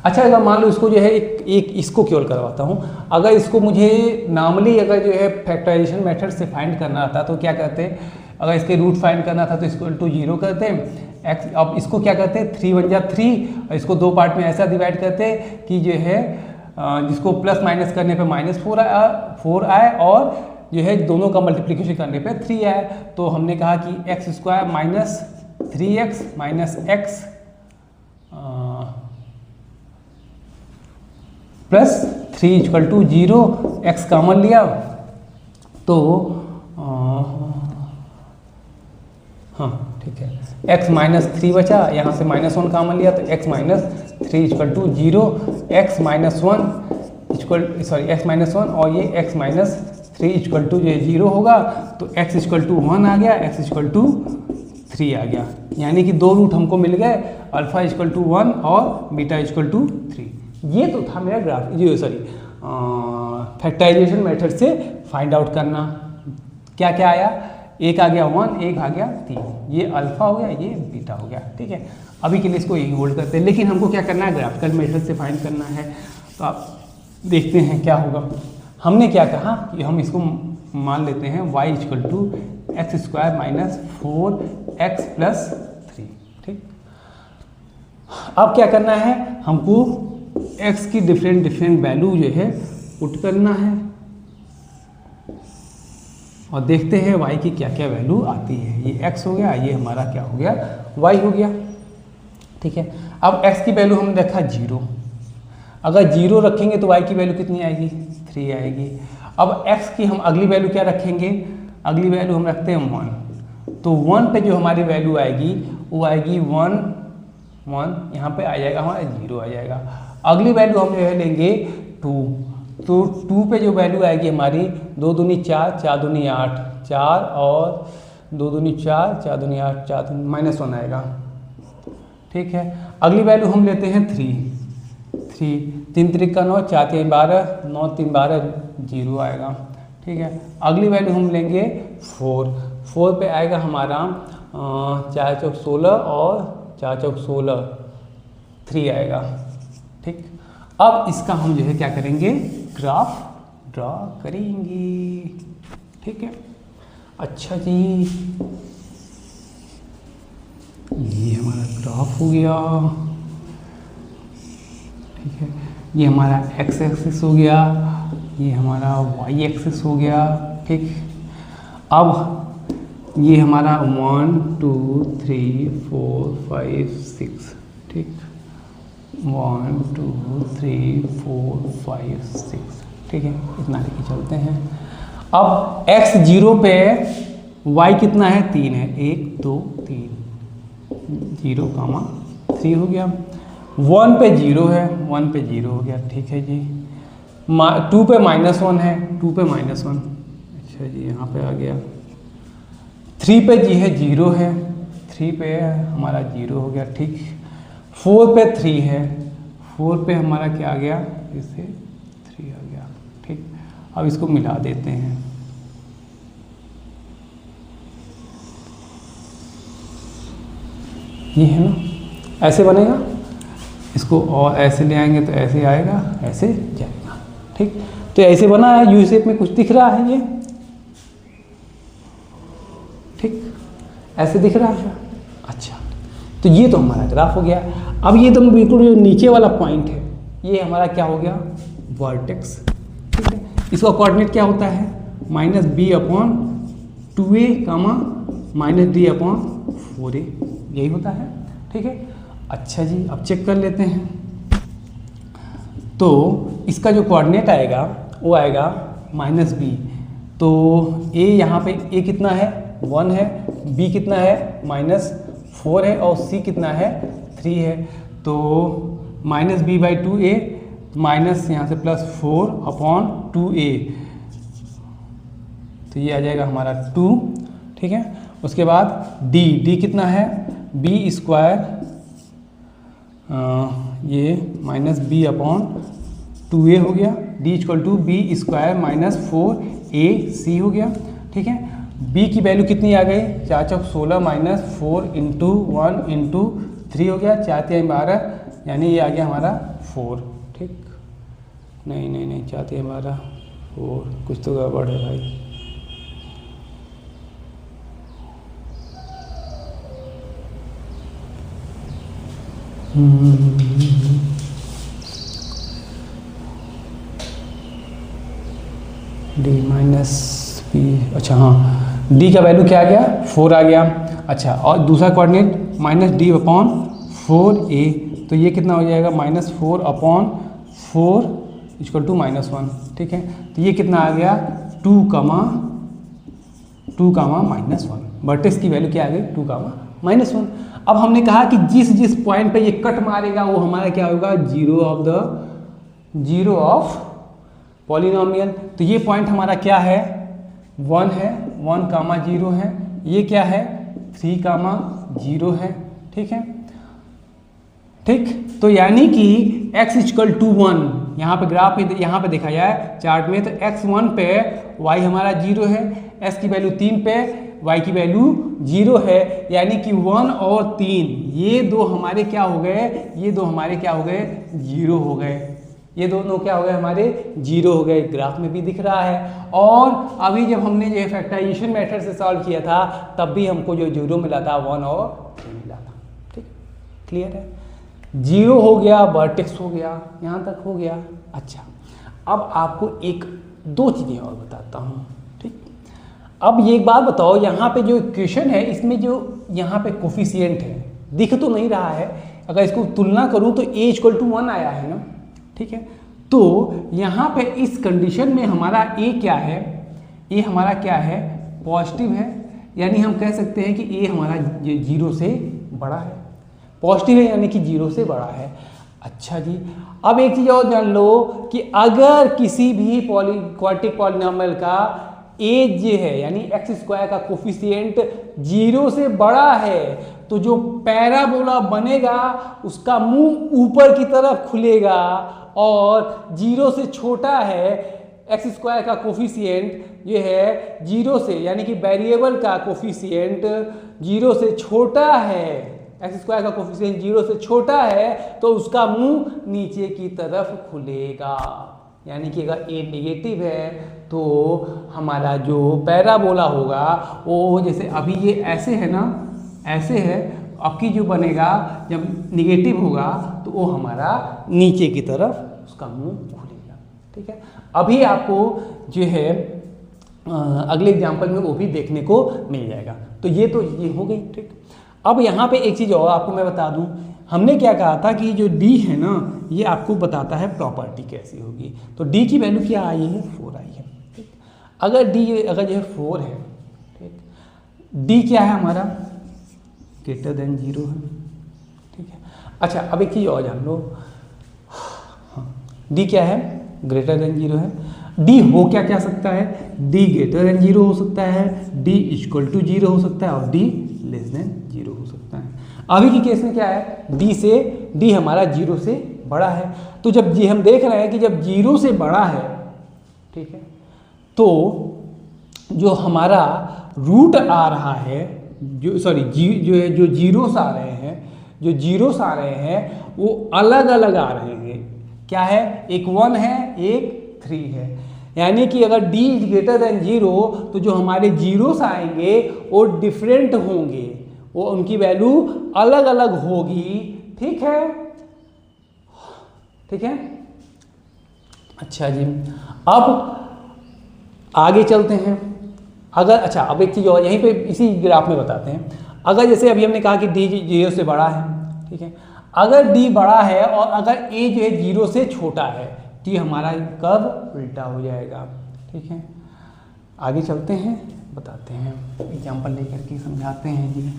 अच्छा, अगर मान लो इसको जो है एक इसको केवल करवाता हूँ, अगर इसको मुझे नॉर्मली अगर जो है फैक्टराइजेशन मेथड से फाइंड करना था तो क्या करते हैं, अगर इसके रूट फाइंड करना था तो इसको = 0 करते हैं। x, अब इसको क्या करते हैं, 3 × 3 और इसको दो पार्ट में ऐसा डिवाइड करते हैं कि जो है जिसको प्लस माइनस करने पे -4 आए और जो है दोनों का मल्टीप्लिकेशन करने पे 3 आए। तो हमने कहा कि x² - 3x - x + 3 = 0, x common लिया तो हाँ ठीक है, x - 3 बचा, यहाँ से -1 कॉमन लिया तो x - 3 = 0, x - 1 और ये x - 3 = जो है 0 होगा, तो x = 1 आ गया, x = 3 आ गया, यानी कि दो रूट हमको मिल गए, अल्फा = 1 और बीटा = 3। ये तो था मेरा ग्राफ, फैक्टराइजेशन मेथड से फाइंड आउट करना। क्या क्या आया, एक आ गया 1, एक आ गया 3, ये अल्फा हो गया, ये बीटा हो गया, ठीक है। अभी के लिए इसको यही होल्ड करते हैं, लेकिन हमको क्या करना है, ग्राफिकल मेथड से फाइंड करना है। तो आप देखते हैं क्या होगा। हमने क्या कहा कि हम इसको मान लेते हैं y = x² - 4x + 3, ठीक। अब क्या करना है, हमको x की डिफरेंट वैल्यू जो है पुट करना है और देखते हैं y की क्या क्या वैल्यू आती है। ये x हो गया, ये हमारा क्या हो गया, y हो गया, ठीक है। अब x की वैल्यू हमने रखा 0, अगर 0 रखेंगे तो y की वैल्यू कितनी आएगी, 3 आएगी। अब x की हम अगली वैल्यू क्या रखेंगे, अगली वैल्यू हम रखते हैं 1, तो 1 पे जो हमारी वैल्यू आएगी वो आएगी 1, यहाँ पे आ जाएगा हमारा 0 आ जाएगा। अगली वैल्यू हम जो है लेंगे 2, तो 2 पे जो वैल्यू आएगी हमारी 2 दूनी 4, 4 दूनी 8, 4 और 2 दूनी 4, 4 दूनी 8, 4 -1 आएगा, ठीक है। अगली वैल्यू हम लेते हैं 3, 3 3 का 9, 4 3 12, 9 3 12, 0 आएगा, ठीक है। अगली वैल्यू हम लेंगे 4 पे आएगा हमारा 4 चौक 16 और 4 चौक 16, 3 आएगा, ठीक। अब इसका हम जो है क्या करेंगे, ग्राफ ड्रा करेंगे, ठीक है। अच्छा जी, ये हमारा ग्राफ हो गया, ठीक है। ये हमारा x एक्सिस हो गया, ये हमारा y एक्सिस हो गया, ठीक। अब ये हमारा 1 2 3 4 5 6, ठीक, 1 2 3 4 5 6, ठीक है, इतना लेके चलते हैं। अब x 0 पे y कितना है, 3 है, 1 2 3, 0 कामा 3 हो गया। 1 पे 0 है, 1 पे 0 हो गया, ठीक है जी। 2 पे -1 है, 2 पे -1, अच्छा जी यहाँ पे आ गया। 3 पे जी है 0 है, 3 पे हमारा 0 हो गया, ठीक। 4 पे 3 है, 4 पे हमारा क्या आ गया, इससे 3 आ गया, ठीक। अब इसको मिला देते हैं, ये है ना, ऐसे बनेगा। इसको और ऐसे ले आएंगे तो ऐसे आएगा, ऐसे जाएगा, ठीक। तो ऐसे बना है, यू शेप में कुछ दिख रहा है ये, ठीक, ऐसे दिख रहा है। अच्छा, तो ये तो हमारा ग्राफ हो गया। अब ये तो बिल्कुल जो नीचे वाला पॉइंट है, ये हमारा क्या हो गया, वर्टेक्स, ठीक है। इसका कोऑर्डिनेट क्या होता है, -b/2a, -d/4a, यही होता है, ठीक है। अच्छा जी, अब चेक कर लेते हैं। तो इसका जो कोऑर्डिनेट आएगा वो आएगा -b। तो a यहाँ पे a कितना है, 1 है, b कितना है, -4 है, और c कितना है, 3 है। तो -b/2a माइनस यहाँ से +4/2a, तो ये आ जाएगा हमारा 2, ठीक है। उसके बाद d कितना है, b², ये -b/2a हो गया, d = b² -4ac हो गया, ठीक है। b की वैल्यू कितनी आ गई, 4 चौक 16 -4 × 1 × 3 हो गया, 4 3 12, यानी ये आ गया हमारा 4, ठीक। नहीं 4 3 12, 4, कुछ तो गड़बड़ है भाई। d - p, अच्छा हाँ, d का वैल्यू क्या आ गया, 4 आ गया। अच्छा, और दूसरा कोऑर्डिनेट -d/4a, तो ये कितना हो जाएगा, -4/4 = -1, ठीक है। तो ये कितना आ गया, 2, -1। वर्टेक्स की वैल्यू क्या आ गई, 2, -1। अब हमने कहा कि जिस पॉइंट पे ये कट मारेगा वो हमारा क्या होगा, जीरो ऑफ पॉलिनोमियल। तो ये पॉइंट हमारा क्या है, 1 है, 1, 0 है, ये क्या है, 3, 0 है, ठीक है, ठीक। तो यानी कि x = 1, यहाँ पे ग्राफ में यहाँ पे देखा जाए चार्ट में, तो x1 पे y हमारा 0 है, s की वैल्यू 3 पे y की वैल्यू 0 है, यानी कि 1 और 3 ये दो हमारे क्या हो गए, ये दो हमारे क्या हो गए, 0 हो गए, ये दोनों क्या हो गए, हमारे 0 हो गए। ग्राफ में भी दिख रहा है। और अभी जब हमने जो फैक्टराइजेशन मेथड से सॉल्व किया था तब भी हमको जो 0 मिला था, 1 और 3 मिला था, ठीक, क्लियर है। 0 हो गया, वर्टेक्स हो गया, यहाँ तक हो गया। अच्छा, अब आपको 2 चीज़ें और बताता हूँ, ठीक। अब ये एक बात बताओ, यहाँ पे जो इक्वेशन है इसमें जो यहाँ पे कोफिशिएंट है दिख तो नहीं रहा है, अगर इसको तुलना करूँ तो a = 1 आया है ना, ठीक है। तो यहाँ पे इस कंडीशन में हमारा a क्या है, a हमारा क्या है, पॉजिटिव है, यानी हम कह सकते हैं कि a हमारा 0 से बड़ा है, पॉजिटिव है यानी कि 0 से बड़ा है। अच्छा जी, अब एक चीज़ और जान लो कि अगर किसी भी क्वाड्रेटिक पॉलिनोमियल का a जो है यानी x² का कोफिशिएंट 0 से बड़ा है तो जो पैराबोला बनेगा उसका मुंह ऊपर की तरफ खुलेगा, और 0 से छोटा है x² का कोफिशिएंट ये है 0 से, यानी कि वेरिएबल का कोफिशिएंट 0 से छोटा है, x² का कोफिशिएंट 0 से छोटा है तो उसका मुंह नीचे की तरफ खुलेगा, यानी कि अगर a नेगेटिव है तो हमारा जो पैराबोला होगा वो, जैसे अभी ये ऐसे है ना, ऐसे है, आपकी जो बनेगा जब निगेटिव होगा तो वो हमारा नीचे की तरफ उसका मुंह खुलेगा, ठीक है। अभी आपको जो है अगले एग्जाम्पल में वो भी देखने को मिल जाएगा। तो ये हो गई, ठीक। अब यहाँ पे एक चीज़ और आपको मैं बता दूँ, हमने क्या कहा था कि जो डी है ना ये आपको बताता है प्रॉपर्टी कैसी होगी। तो डी की वैल्यू क्या आई है, 4 आई है। ठीक, अगर जो है 4 है, ठीक, डी क्या है हमारा, ग्रेटर देन 0 है। ठीक है, अच्छा अब एक चीज़ और जान लो, डी क्या है, ग्रेटर देन 0 है। डी हो क्या सकता है, डी ग्रेटर देन 0 हो सकता है, डी इक्वल टू 0 हो सकता है और डी लेस देन 0 हो सकता है। अभी की केस में क्या है, डी हमारा 0 से बड़ा है। तो जब जी हम देख रहे हैं कि जब 0 से बड़ा है, ठीक है, तो जो हमारा रूट आ रहा है, जो जीरोस आ रहे हैं वो अलग अलग आ रहे हैं। क्या है, एक 1 है एक 3 है। यानी कि अगर d ग्रेटर देन 0 तो जो हमारे जीरोस आएंगे वो डिफरेंट होंगे, वो उनकी वैल्यू अलग अलग होगी। ठीक है, ठीक है। अच्छा जी, अब आगे चलते हैं। अगर अच्छा अब एक चीज़ और यहीं पे इसी ग्राफ में बताते हैं। अगर जैसे अभी हमने कहा कि d 0 से बड़ा है, ठीक है, अगर d बड़ा है और अगर a जो है 0 से छोटा है, t हमारा कब उल्टा हो जाएगा। ठीक है, आगे चलते हैं, बताते हैं, एग्जाम्पल लेकर के समझाते हैं जी।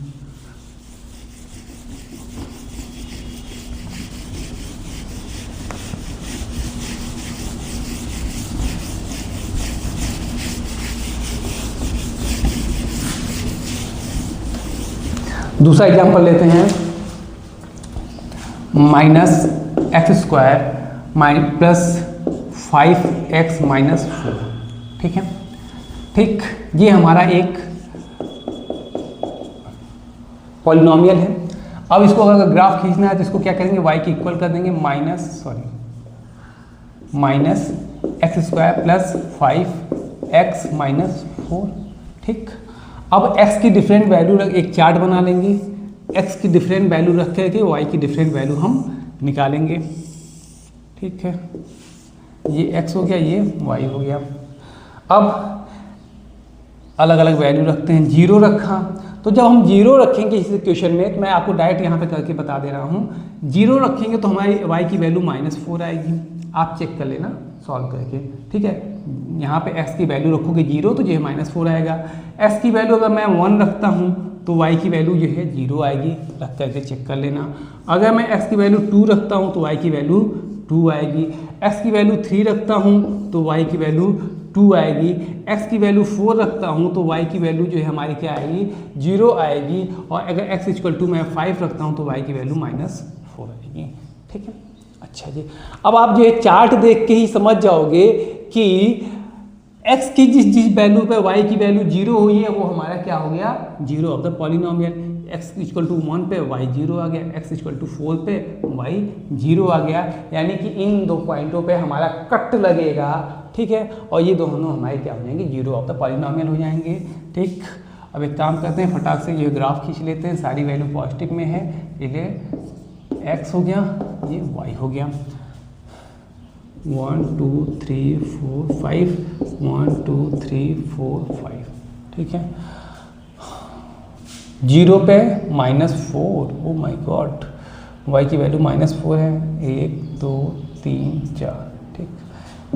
दूसरा एग्जाम्पल लेते हैं, -x² प्लस 5x - 4। ठीक है, ठीक, ये हमारा एक पॉलिनोमियल है। अब इसको अगर ग्राफ खींचना है तो इसको क्या करेंगे, y की इक्वल कर देंगे -x² प्लस 5x - 4। ठीक, अब x की डिफरेंट वैल्यू एक चार्ट बना लेंगे, x की डिफरेंट वैल्यू रख करके y की डिफरेंट वैल्यू हम निकालेंगे। ठीक है, ये x हो गया, ये y हो गया। अब अलग अलग वैल्यू रखते हैं। 0 रखा, तो जब हम 0 रखेंगे इस इक्वेशन में, तो मैं आपको डायरेक्ट यहाँ पे करके बता दे रहा हूँ, 0 रखेंगे तो हमारी y की वैल्यू -4 आएगी। आप चेक कर लेना सॉल्व करके। ठीक है, यहाँ पे x की वैल्यू रखोगे 0 तो जो है -4 आएगा। x की वैल्यू अगर मैं 1 रखता हूँ तो y की वैल्यू जो है 0 आएगी, रख करके चेक कर लेना। अगर मैं x की वैल्यू 2 रखता हूँ तो y की वैल्यू 2 आएगी। x की वैल्यू 3 रखता हूँ तो y की वैल्यू 2 आएगी। x की वैल्यू 4 रखता हूँ तो y की वैल्यू जो है हमारी क्या आएगी, 0 आएगी। और अगर x = मैं 5 रखता हूँ तो y की वैल्यू -4 आएगी। ठीक है, अच्छा जी, अब आप जो है चार्ट देख के ही समझ जाओगे कि x की जिस वैल्यू पे y की वैल्यू 0 हुई है वो हमारा क्या हो गया, 0 ऑफ द पॉलिनोमियल। x = 1 पे y 0 आ गया, x = 4 पे y 0 आ गया। यानी कि इन दो पॉइंटों पे हमारा कट लगेगा। ठीक है, और ये दोनों हमारे क्या हो जाएंगे, 0 ऑफ द पॉलिनोमियल हो जाएंगे। ठीक, अब एक काम करते हैं, फटाक से ये ग्राफ खींच लेते हैं। सारी वैल्यू पॉजिटिव में है, ये x हो गया, ये y हो गया। 1 2 3 4 5 1 2 3 4 5। ठीक है, 0 पे -4, ओ माय गॉड, y की वैल्यू -4 है। 1 2 3 4। ठीक,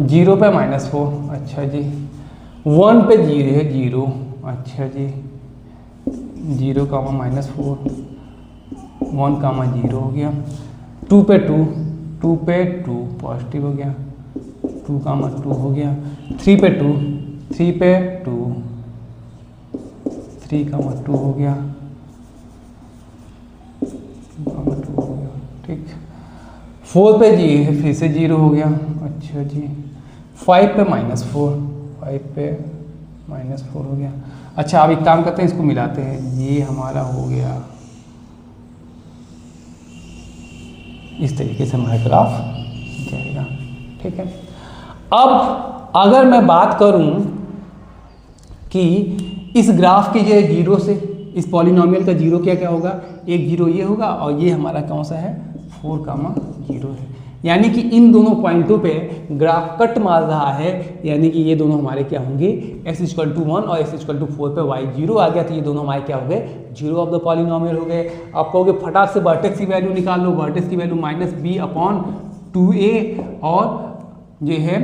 0 पे -4, अच्छा जी। 1 पे 0 है, 0, अच्छा जी। 0, -4, 1, 0 हो गया। 2 पे 2 पॉजिटिव हो गया, 2, 2 हो गया। 3 पे 2 3 पे 2 3, 2 हो गया, 2 हो गया। ठीक, 4 पे जी है, फिर से 0 हो गया, अच्छा जी। 5 पे -4, 5 पे -4 हो गया। अच्छा, अब एक काम करते हैं, इसको मिलाते हैं, ये हमारा हो गया। इस तरीके से हमारा ग्राफ जाएगा। ठीक है, अब अगर मैं बात करूं कि इस ग्राफ के जो 0 से इस पॉलिनोमियल का 0 क्या होगा, एक 0 ये होगा और ये हमारा कौन सा है, 4, 0 है। यानी कि इन दोनों पॉइंटों पे ग्राफ कट मार रहा है, यानी कि ये दोनों हमारे क्या होंगे, x=1 और x=4 पे y 0 आ गया, तो ये दोनों हमारे क्या हो गए, जीरो ऑफ द पॉलिनोमियल हो गए। आप कहोगे फटाक से वर्टेक्स की वैल्यू निकाल लो, वर्टेक्स की वैल्यू -b/2a और जो है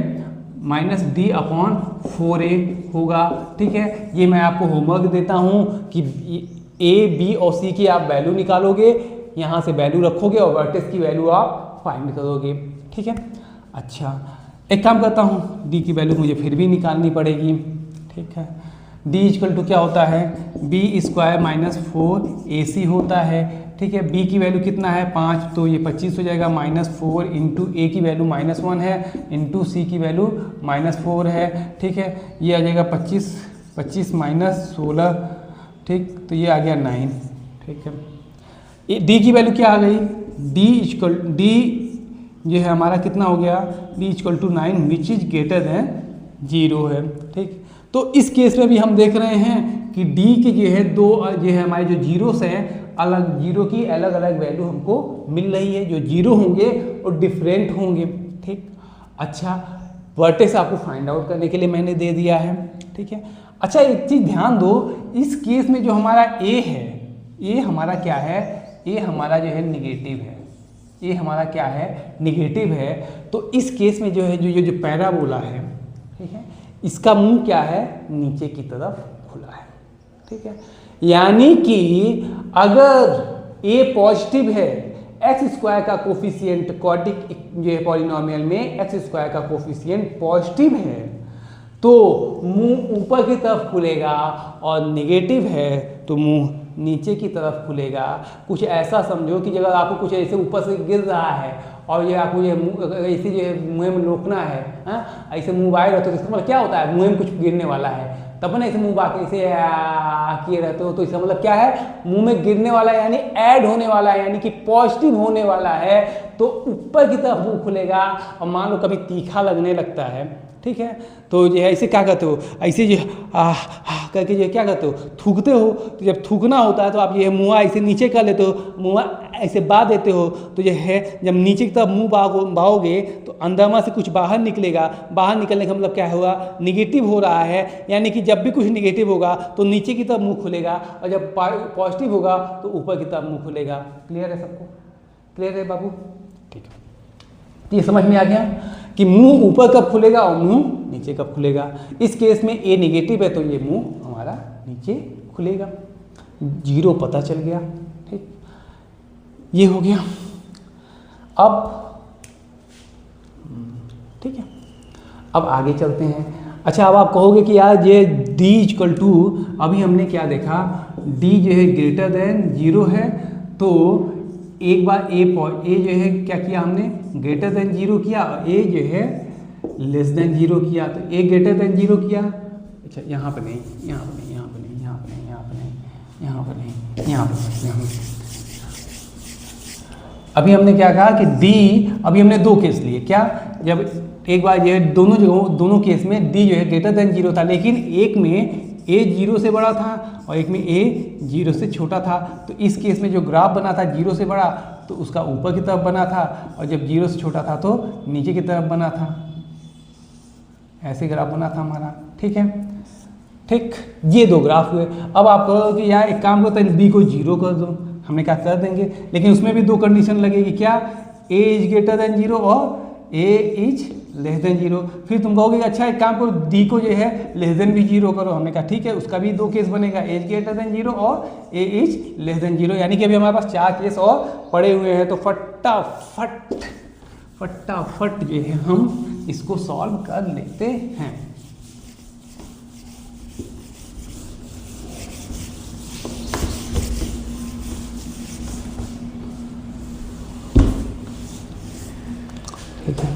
-d/4a होगा। ठीक है, ये मैं आपको होमवर्क देता हूँ कि a, b और c की आप वैल्यू निकालोगे, यहाँ से वैल्यू रखोगे और वर्टेक्स की वैल्यू आप फाइंड करोगे। ठीक है, अच्छा एक काम करता हूँ, d की वैल्यू मुझे फिर भी निकालनी पड़ेगी। ठीक है, d क्या होता है, b² -4ac होता है। ठीक है, b की वैल्यू कितना है 5, तो ये 25 हो जाएगा, -4 इंटू a की वैल्यू -1 है, इंटू c की वैल्यू -4 है। ठीक है, ये आ जाएगा 25 -16, ठीक, तो ये आ गया 9। ठीक है, d की वैल्यू क्या आ गई, d जो है हमारा कितना हो गया, d=9 which is greater than 0 है। ठीक, तो इस केस में भी हम देख रहे हैं कि d के जो है दो जो है हमारे जो जीरोस हैं, अलग जीरो की अलग अलग वैल्यू हमको मिल रही है, जो जीरो होंगे और डिफरेंट होंगे। ठीक, अच्छा वर्टेक्स आपको फाइंड आउट करने के लिए मैंने दे दिया है। ठीक है, अच्छा एक चीज़ ध्यान दो, इस केस में जो हमारा a है, a हमारा क्या है, a हमारा जो है निगेटिव है, a हमारा क्या है, निगेटिव है। तो इस केस में जो है जो पैराबोला है, ठीक है, इसका मुंह क्या है, नीचे की तरफ खुला है। ठीक है, यानी कि अगर a पॉजिटिव है, x² का कोफिशिएंट क्वाड्रिक जो है पॉलिनोमियल में x² का कोफिशिएंट पॉजिटिव है, तो मुंह ऊपर की तरफ खुलेगा, और नेगेटिव है तो मुंह नीचे की तरफ खुलेगा। कुछ ऐसा समझो कि अगर आपको कुछ ऐसे ऊपर से गिर रहा है और ये आपको ये मुँह ऐसे जो है मुँह में रोकना है, हाँ ऐसे मुँह बाहर रहते हो तो इसका मतलब क्या होता है, मुँह में कुछ गिरने वाला है, तब ना ऐसे मुँह बाकी ऐसे किए रहते हो, तो इसका मतलब क्या है, मुंह में गिरने वाला है, यानी ऐड होने वाला है, यानी कि पॉजिटिव होने वाला है, तो ऊपर की तरफ मुंह खुलेगा। और मान लो कभी तीखा लगने लगता है, ठीक है, तो जो है ऐसे क्या करते हो, ऐसे जो करके जो क्या करते हो, थूकते हो, तो जब थूकना होता है तो आप ये मुँह ऐसे नीचे कर लेते हो, मुँह ऐसे बा देते हो, तो जो है जब नीचे की तरफ मुँह बाओगे तो अंदरमा से कुछ बाहर निकलेगा, बाहर निकलने का मतलब क्या होगा, निगेटिव हो रहा है, यानी कि जब भी कुछ निगेटिव होगा तो नीचे की तरफ मुँह खुलेगा, और जब पॉजिटिव होगा तो ऊपर की तरफ मुँह खुलेगा। क्लियर है सबको, क्लियर है बाबू, ठीक है, ये समझ में आ गया कि मुंह ऊपर कब खुलेगा और मुंह नीचे कब खुलेगा। इस केस में a नेगेटिव है तो ये मुंह हमारा नीचे खुलेगा, जीरो पता चल गया। ठीक, ये हो गया। अब ठीक है, अब आगे चलते हैं। अच्छा, अब आप कहोगे कि यार ये d अभी हमने क्या देखा, d जो है ग्रेटर देन 0 है, तो एक बार a जो है क्या किया हमने, ग्रेटर देन 0 किया, और a जो है लेस देन 0 किया, तो a ग्रेटर देन 0 किया। अच्छा, यहाँ पर नहीं, यहाँ पर नहीं, यहाँ पर नहीं, यहाँ पर नहीं, यहाँ पर नहीं, यहाँ पर नहीं, यहाँ पर नहीं। अभी हमने क्या कहा कि d, अभी हमने दो केस लिए, क्या, जब एक बार ये दोनों जगहों दोनों केस में d जो है ग्रेटर देन 0 था, लेकिन एक में a 0 से बड़ा था और एक में a 0 से छोटा था। तो इस केस में जो ग्राफ बना था 0 से बड़ा, तो उसका ऊपर की तरफ बना था, और जब 0 से छोटा था तो नीचे की तरफ बना था। ऐसे ग्राफ बना था हमारा। ठीक है, ठीक, ये दो ग्राफ हुए। अब आप कहो कि यार एक काम करो, b को 0 कर दो, हमने क्या कर देंगे, लेकिन उसमें भी दो कंडीशन लगेगी, क्या, a इज ग्रेटर देन 0 और a इज लेस देन 0। फिर तुम कहोगे अच्छा एक काम करो, d को जो है लेस देन भी 0 करो, हमने कहा ठीक है, उसका भी दो केस बनेगा, a इज ग्रेटर देन 0 और a इज लेस देन 0, यानी कि अभी हमारे पास 4 केस और पड़े हुए हैं। तो फटाफट जो है हम इसको सॉल्व कर लेते हैं। ठीक है,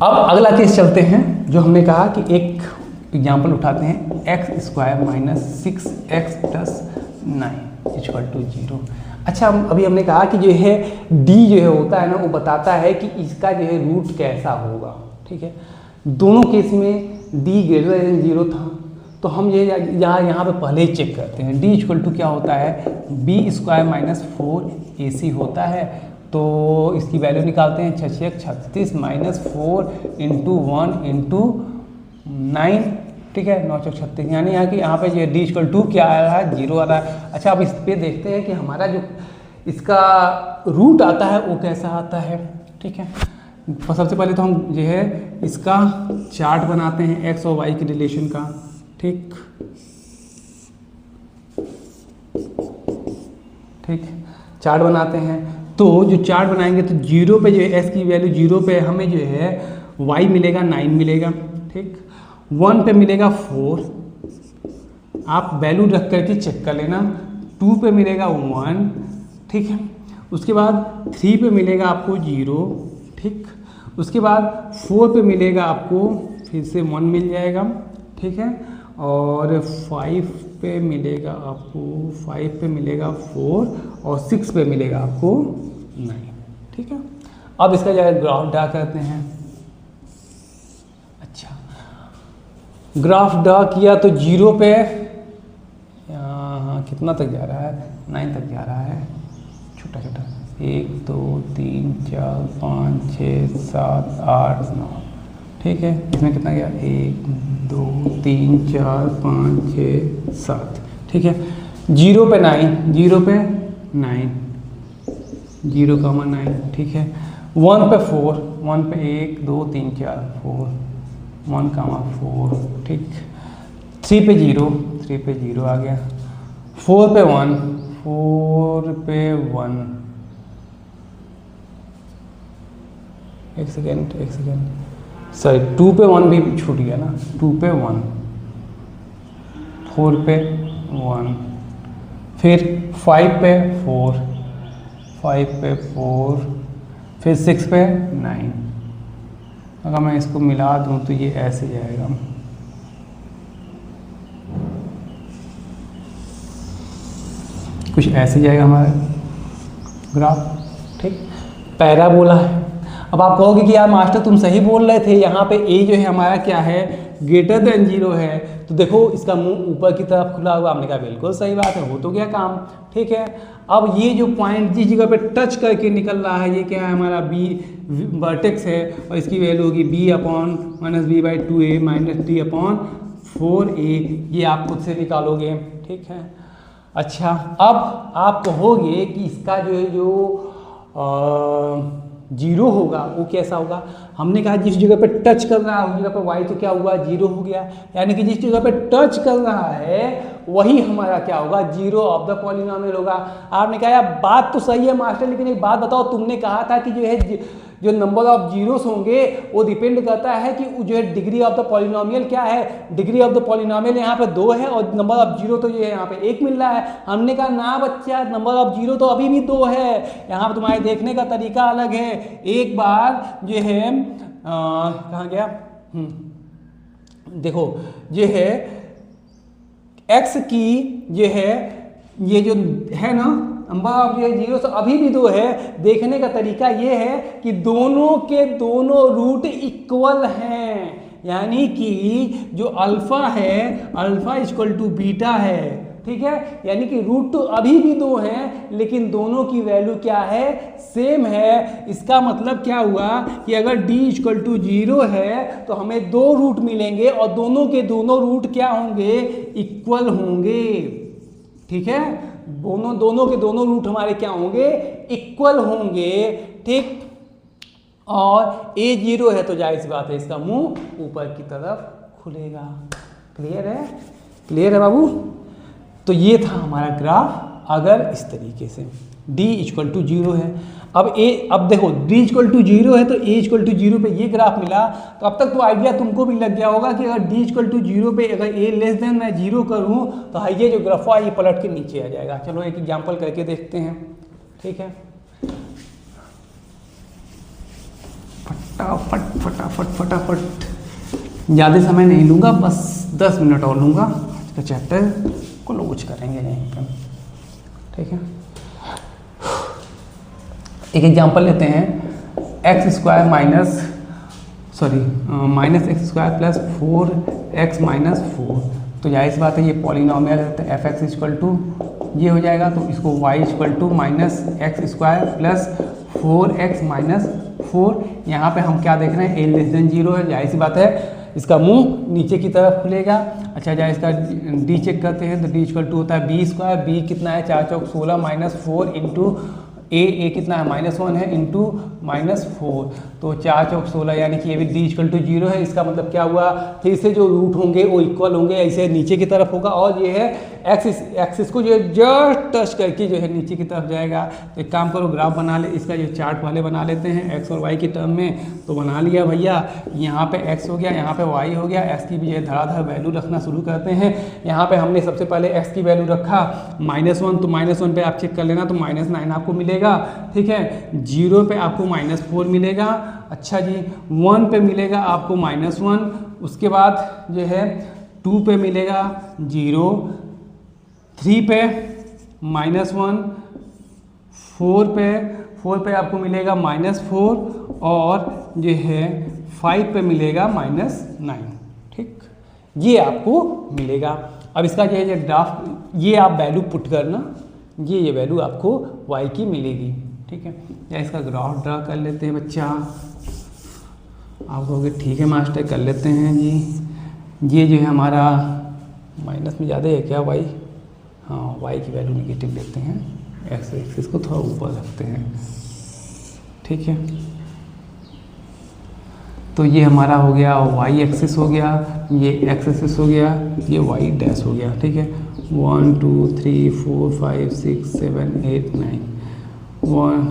अब अगला केस चलते हैं, जो हमने कहा कि एक एग्जाम्पल उठाते हैं, x² - 6x + 9 = 0। अच्छा, अभी हमने कहा कि जो है d जो है होता है ना, वो बताता है कि इसका जो है रूट कैसा होगा। ठीक है, दोनों केस में d ग्रेटर देन 0 था, तो हम ये यहाँ पे पहले ही चेक करते हैं। d = क्या होता है, b² - 4ac होता है, तो इसकी वैल्यू निकालते हैं, 6 36 माइनस 4 इंटू 1 इंटू 9, ठीक है, 9 चौक 36, यानी यहाँ पे ये डी इक्वल टू क्या आ रहा है, 0 आ रहा है। अच्छा अब इस पे देखते हैं कि हमारा जो इसका रूट आता है वो कैसा आता है, ठीक है। सबसे पहले तो हम जो है इसका चार्ट बनाते हैं एक्स और वाई के रिलेशन का, ठीक ठीक, चार्ट बनाते हैं। तो जो चार्ट बनाएंगे तो 0 पे जो है एस की वैल्यू 0 पे हमें जो है वाई मिलेगा 9 मिलेगा, ठीक। 1 पे मिलेगा 4, आप वैल्यू रख करके चेक कर लेना। 2 पे मिलेगा 1, ठीक है। उसके बाद 3 पे मिलेगा आपको 0, ठीक। उसके बाद 4 पे मिलेगा आपको फिर से 1 मिल जाएगा, ठीक है। और 5 पे मिलेगा आपको 5 पे मिलेगा 4 और 6 पे मिलेगा आपको 9, ठीक है। अब इसका जो है ग्राफ ड्रा करते हैं। अच्छा ग्राफ ड्रा किया तो 0 पे यहाँ कितना तक जा रहा है, 9 तक जा रहा है, छोटा छोटा, 1 2 3 4 5 6 7 8 9, ठीक है। इसमें कितना गया, 1 2 3 4 5 6 7, ठीक है। 0 पे 9, 0 पे 9, 0, 9, ठीक है। 1 पे 4, 1 पे 1 2 3 4 4, 1, 4, ठीक। 3 पे 0, 3 पे 0 आ गया। 4 पे 1, 4 पे 1, एक सेकेंड सॉरी, 2 पे 1 भी छूट गया ना, 2 पे 1, 4 पे 1, फिर 5 पे 4, 5 पे 4, फिर 6 पे 9। अगर मैं इसको मिला दूं तो ये ऐसे जाएगा, कुछ ऐसे जाएगा हमारा ग्राफ, ठीक। पैराबोला है। अब आप कहोगे कि यार मास्टर तुम सही बोल रहे थे, यहाँ पे ए जो है हमारा क्या है, ग्रेटर देन 0 है, तो देखो इसका मुंह ऊपर की तरफ खुला हुआ। हमने कहा बिल्कुल सही बात है, हो तो गया काम, ठीक है। अब ये जो पॉइंट जिस जगह पे टच करके निकल रहा है, ये क्या है हमारा बी वर्टेक्स है, और इसकी वैल्यू होगी b upon -b/2a minus d upon 4a, ये आप खुद से निकालोगे, ठीक है। अच्छा अब आप कहोगे कि इसका जो है जो 0 होगा वो कैसा होगा। हमने कहा जिस जगह पे टच कर रहा है उस जगह पे y तो क्या हुआ, 0 हो गया, यानी कि जिस जगह पे टच कर रहा है वही हमारा क्या होगा, 0 ऑफ द पॉलिनोमियल होगा। आपने कहा यार बात तो सही है मास्टर, लेकिन एक बात बताओ, तुमने कहा था कि जो है जो नंबर ऑफ जीरोस होंगे वो डिपेंड करता है कि जो है डिग्री ऑफ द पॉलिनोमियल क्या है, डिग्री ऑफ द पॉलिनोमियल यहाँ पे 2 है और नंबर ऑफ जीरो तो जो है यहाँ पे 1 मिल रहा है। हमने कहा ना बच्चा, नंबर ऑफ जीरो तो अभी भी 2 है, यहाँ पे तुम्हारे देखने का तरीका अलग है। एक बार जो है कहाँ गया, देखो जो है x की जो है ये जो है ना नंबर ऑफ जो है जीरो से अभी भी 2 है। देखने का तरीका ये है कि दोनों के दोनों रूट इक्वल हैं, यानी कि जो अल्फा है अल्फा इक्वल टू बीटा है, ठीक है। यानी कि रूट तो अभी भी 2 हैं लेकिन दोनों की वैल्यू क्या है, सेम है। इसका मतलब क्या हुआ कि अगर d इक्वल टू 0 है तो हमें 2 रूट मिलेंगे और दोनों के दोनों रूट क्या होंगे, इक्वल होंगे, ठीक है। दोनों के दोनों रूट हमारे क्या होंगे, इक्वल होंगे, ठीक। और a 0 है तो जाहिर सी बात है इसका मुंह ऊपर की तरफ खुलेगा। क्लियर है, क्लियर है बाबू। तो ये था हमारा ग्राफ अगर इस तरीके से d इक्वल टू 0 है। अब देखो d इक्वल टू 0 है तो a इक्वल टू 0 पे ये ग्राफ मिला, तो अब तक तो आइडिया तुमको भी लग गया होगा कि अगर d इक्वल टू 0 पे अगर a लेस देन मैं 0 करूँ तो ये जो ग्राफ है ये पलट के नीचे आ जाएगा। चलो एक एग्जाम्पल करके देखते हैं, ठीक है। फटाफट ज़्यादा समय नहीं लूँगा, बस 10 मिनट और लूँगा, आज का चैप्टर क्लोज करेंगे यहीं पर, ठीक है। एक एग्जांपल लेते हैं, x² minus X square plus 4x minus 4। तो जाहिर सी बात है ये पॉलिनोमियल है तो fx इक्वल टू ये हो जाएगा, तो इसको y equal to minus X square plus 4x minus 4। यहाँ पे हम क्या देख रहे हैं, a लेस देन 0 है, जाहिर सी बात है इसका मुंह नीचे की तरफ खुलेगा। अच्छा जाए इसका d चेक करते हैं, तो d इक्वल टू होता है b स्क्वायर, b कितना है 4 चौक 16 माइनस 4 इंटू a कितना है -1 है इंटू -4, तो 4 चौक 16 यानी कि ये भी d इक्वल टू 0 है। इसका मतलब क्या हुआ, फिर से जो रूट होंगे वो इक्वल होंगे, ऐसे नीचे की तरफ होगा और ये है एक्सिस को जो है जस्ट टच करके जो है नीचे की तरफ जाएगा। तो एक काम करो ग्राफ बना ले, इसका जो चार्ट वाले बना लेते हैं x और y की टर्म में। तो बना लिया भैया, यहाँ पे x हो गया, यहाँ पे y हो गया, x की भी जो है धड़ाधड़ वैल्यू रखना शुरू करते हैं। यहाँ पे हमने सबसे पहले x की वैल्यू रखा -1, तो -1 पे आप चेक कर लेना, तो -9 आपको मिलेगा, ठीक है। 0 पे आपको -4 मिलेगा, अच्छा जी 1 पे मिलेगा आपको -1, उसके बाद जो है 2 पे मिलेगा 0, 3 पे -1, 4 पे आपको मिलेगा -4 और जो है 5 पे मिलेगा -9, ठीक, ये आपको मिलेगा। अब इसका जो है ग्राफ, ये आप वैल्यू पुट करना, ये वैल्यू आपको y की मिलेगी, ठीक है। या इसका ग्राफ ड्रा कर लेते हैं बच्चा, आप कहोगे ठीक है मास्टर कर लेते हैं जी। ये जो है हमारा माइनस में ज़्यादा है क्या y, हाँ y की वैल्यू निगेटिव लेते हैं, x एक्सिस को थोड़ा ऊपर रखते हैं, ठीक है। तो ये हमारा हो गया y एक्सिस हो गया, ये x एक्सिस हो गया, ये y डैश हो गया, ठीक है। 1 2 3 4 5 6 7 8 9 1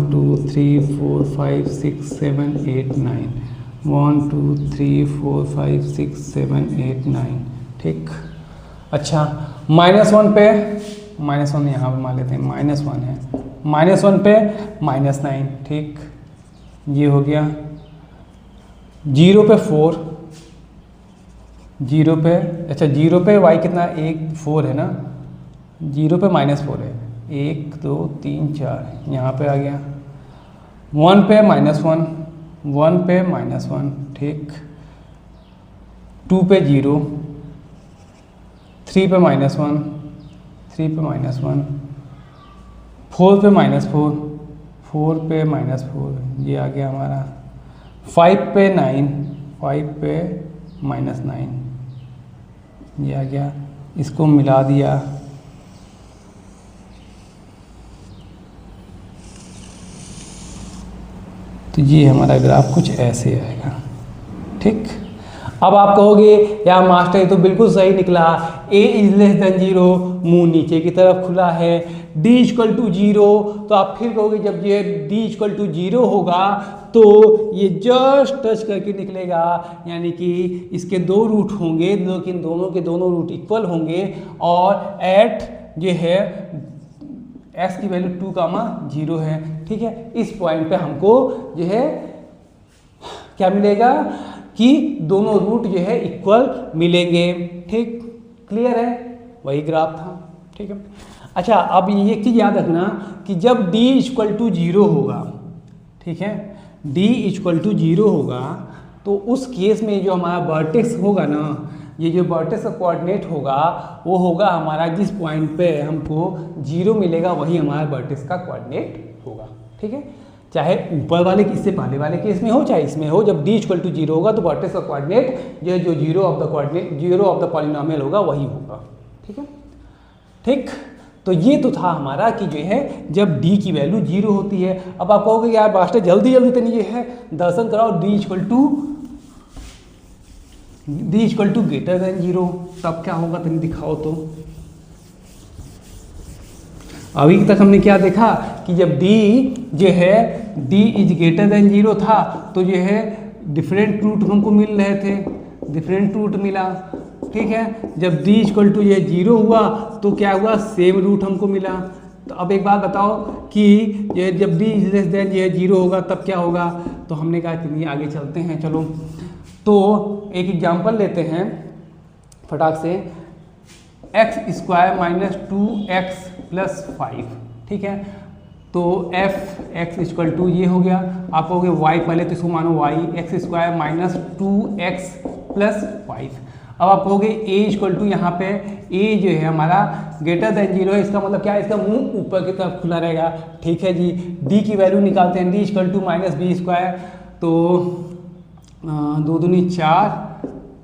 2 3 4 5 6 7 8 9 1 2 3 4 5 6 7 8 9, ठीक। अच्छा -1 पे -1 यहाँ पे मान लेते हैं, -1 है, -1 पे -9, ठीक, ये हो गया। 0 पे 4, 0 पे, अच्छा 0 पे y कितना 1 4 है ना, 0 पे -4 है, 1 2 3 4 यहाँ पे आ गया। 1 पे -1, 1 पे -1, ठीक। 2 पे 0, 3 पे -1, 3 पे -1, 4 पे -4, 4 पे -4, ये आ गया हमारा। 5 पे 9, 5 पे -9, ये आ गया, इसको मिला दिया, तो ये हमारा ग्राफ कुछ ऐसे आएगा, ठीक। अब आप कहोगे यार मास्टर ये तो बिल्कुल सही निकला, a इज लेस देन 0, मुंह नीचे की तरफ खुला है, d इक्वल टू 0, तो आप फिर कहोगे जब ये d इक्वल टू 0 होगा तो ये जस्ट टच करके निकलेगा, यानी कि इसके 2 रूट होंगे, लेकिन दोनों के दोनों रूट इक्वल होंगे और एट जो है x की वैल्यू 2, 0 है, ठीक है। इस पॉइंट पे हमको जो है क्या मिलेगा कि दोनों रूट जो है इक्वल मिलेंगे, ठीक, क्लियर है, वही ग्राफ था, ठीक है। अच्छा अब ये एक चीज़ याद रखना कि जब d इक्वल टू 0 होगा, ठीक है, d इक्वल टू 0 होगा, तो उस केस में जो हमारा वर्टेक्स होगा ना, ये जो वर्टेक्स का कोऑर्डिनेट होगा वो होगा हमारा, जिस पॉइंट पे हमको 0 मिलेगा वही हमारा वर्टेक्स का कोऑर्डिनेट होगा, ठीक है। चाहे ऊपर वाले इससे पहले वाले केस में हो चाहे इसमें हो, जब d इक्वल टू 0 होगा तो वर्टेक्स का कोऑर्डिनेट जो 0 of the coordinate 0 of the polynomial होगा वही होगा, ठीक है, ठीक। तो ये तो था हमारा कि जो है जब d की वैल्यू 0 होती है। अब आप कहोगे यार मास्टर जल्दी जल्दी तो नहीं है, दर्शन कराओ, d equal to greater than 0, तब क्या होगा तनी दिखाओ तो। अभी तक हमने क्या देखा कि जब d जो है d इज ग्रेटर देन 0 था तो जो है डिफरेंट रूट हमको मिल रहे थे, डिफरेंट रूट मिला, ठीक है। जब d इक्वल टू ये 0 हुआ तो क्या हुआ, सेम रूट हमको मिला। तो अब एक बात बताओ कि ये जब d इज लेस देन ये 0 होगा तब क्या होगा, तो हमने कहा चलिए आगे चलते हैं, चलो। तो एक एग्जांपल लेते हैं फटाक से, x square minus 2x plus 5, ठीक है। तो f(x) इक्वल टू ये हो गया, आप कहोगे y, पहले तो इसको मानो y, x square minus 2x plus 5। अब आप कहोगे ए इक्वल टू, यहाँ पे ए जो है हमारा ग्रेटर देन 0 है, इसका मतलब क्या है, इसका मुंह ऊपर की तरफ खुला रहेगा। ठीक है जी, डी की वैल्यू निकालते हैं, D equal to minus B square, तो 2 दूनी 4,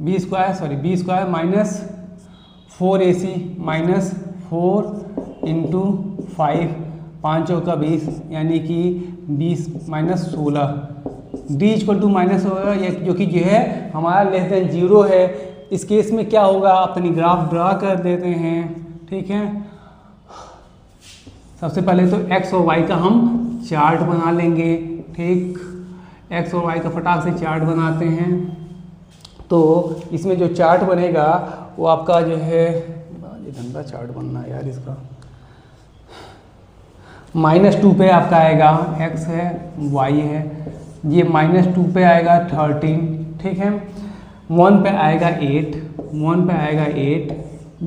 B square minus 4ac minus 4 into 5, 5 चौका 20, यानी कि 20 minus 16, D equal to minus होगा, जो कि जो है हमारा लेस देन 0 है। इस केस में क्या होगा, अपनी ग्राफ ड्रा कर देते हैं। ठीक है, सबसे पहले तो एक्स और वाई का हम चार्ट बना लेंगे। ठीक, एक्स और वाई का फटाक से चार्ट बनाते हैं। तो इसमें जो चार्ट बनेगा वो आपका जो है, ये गंदा चार्ट बनना है यार इसका, -2 पे आपका आएगा, x है y है, ये -2 पे आएगा 13। ठीक है, 1 पे आएगा 8, 1 पे आएगा 8,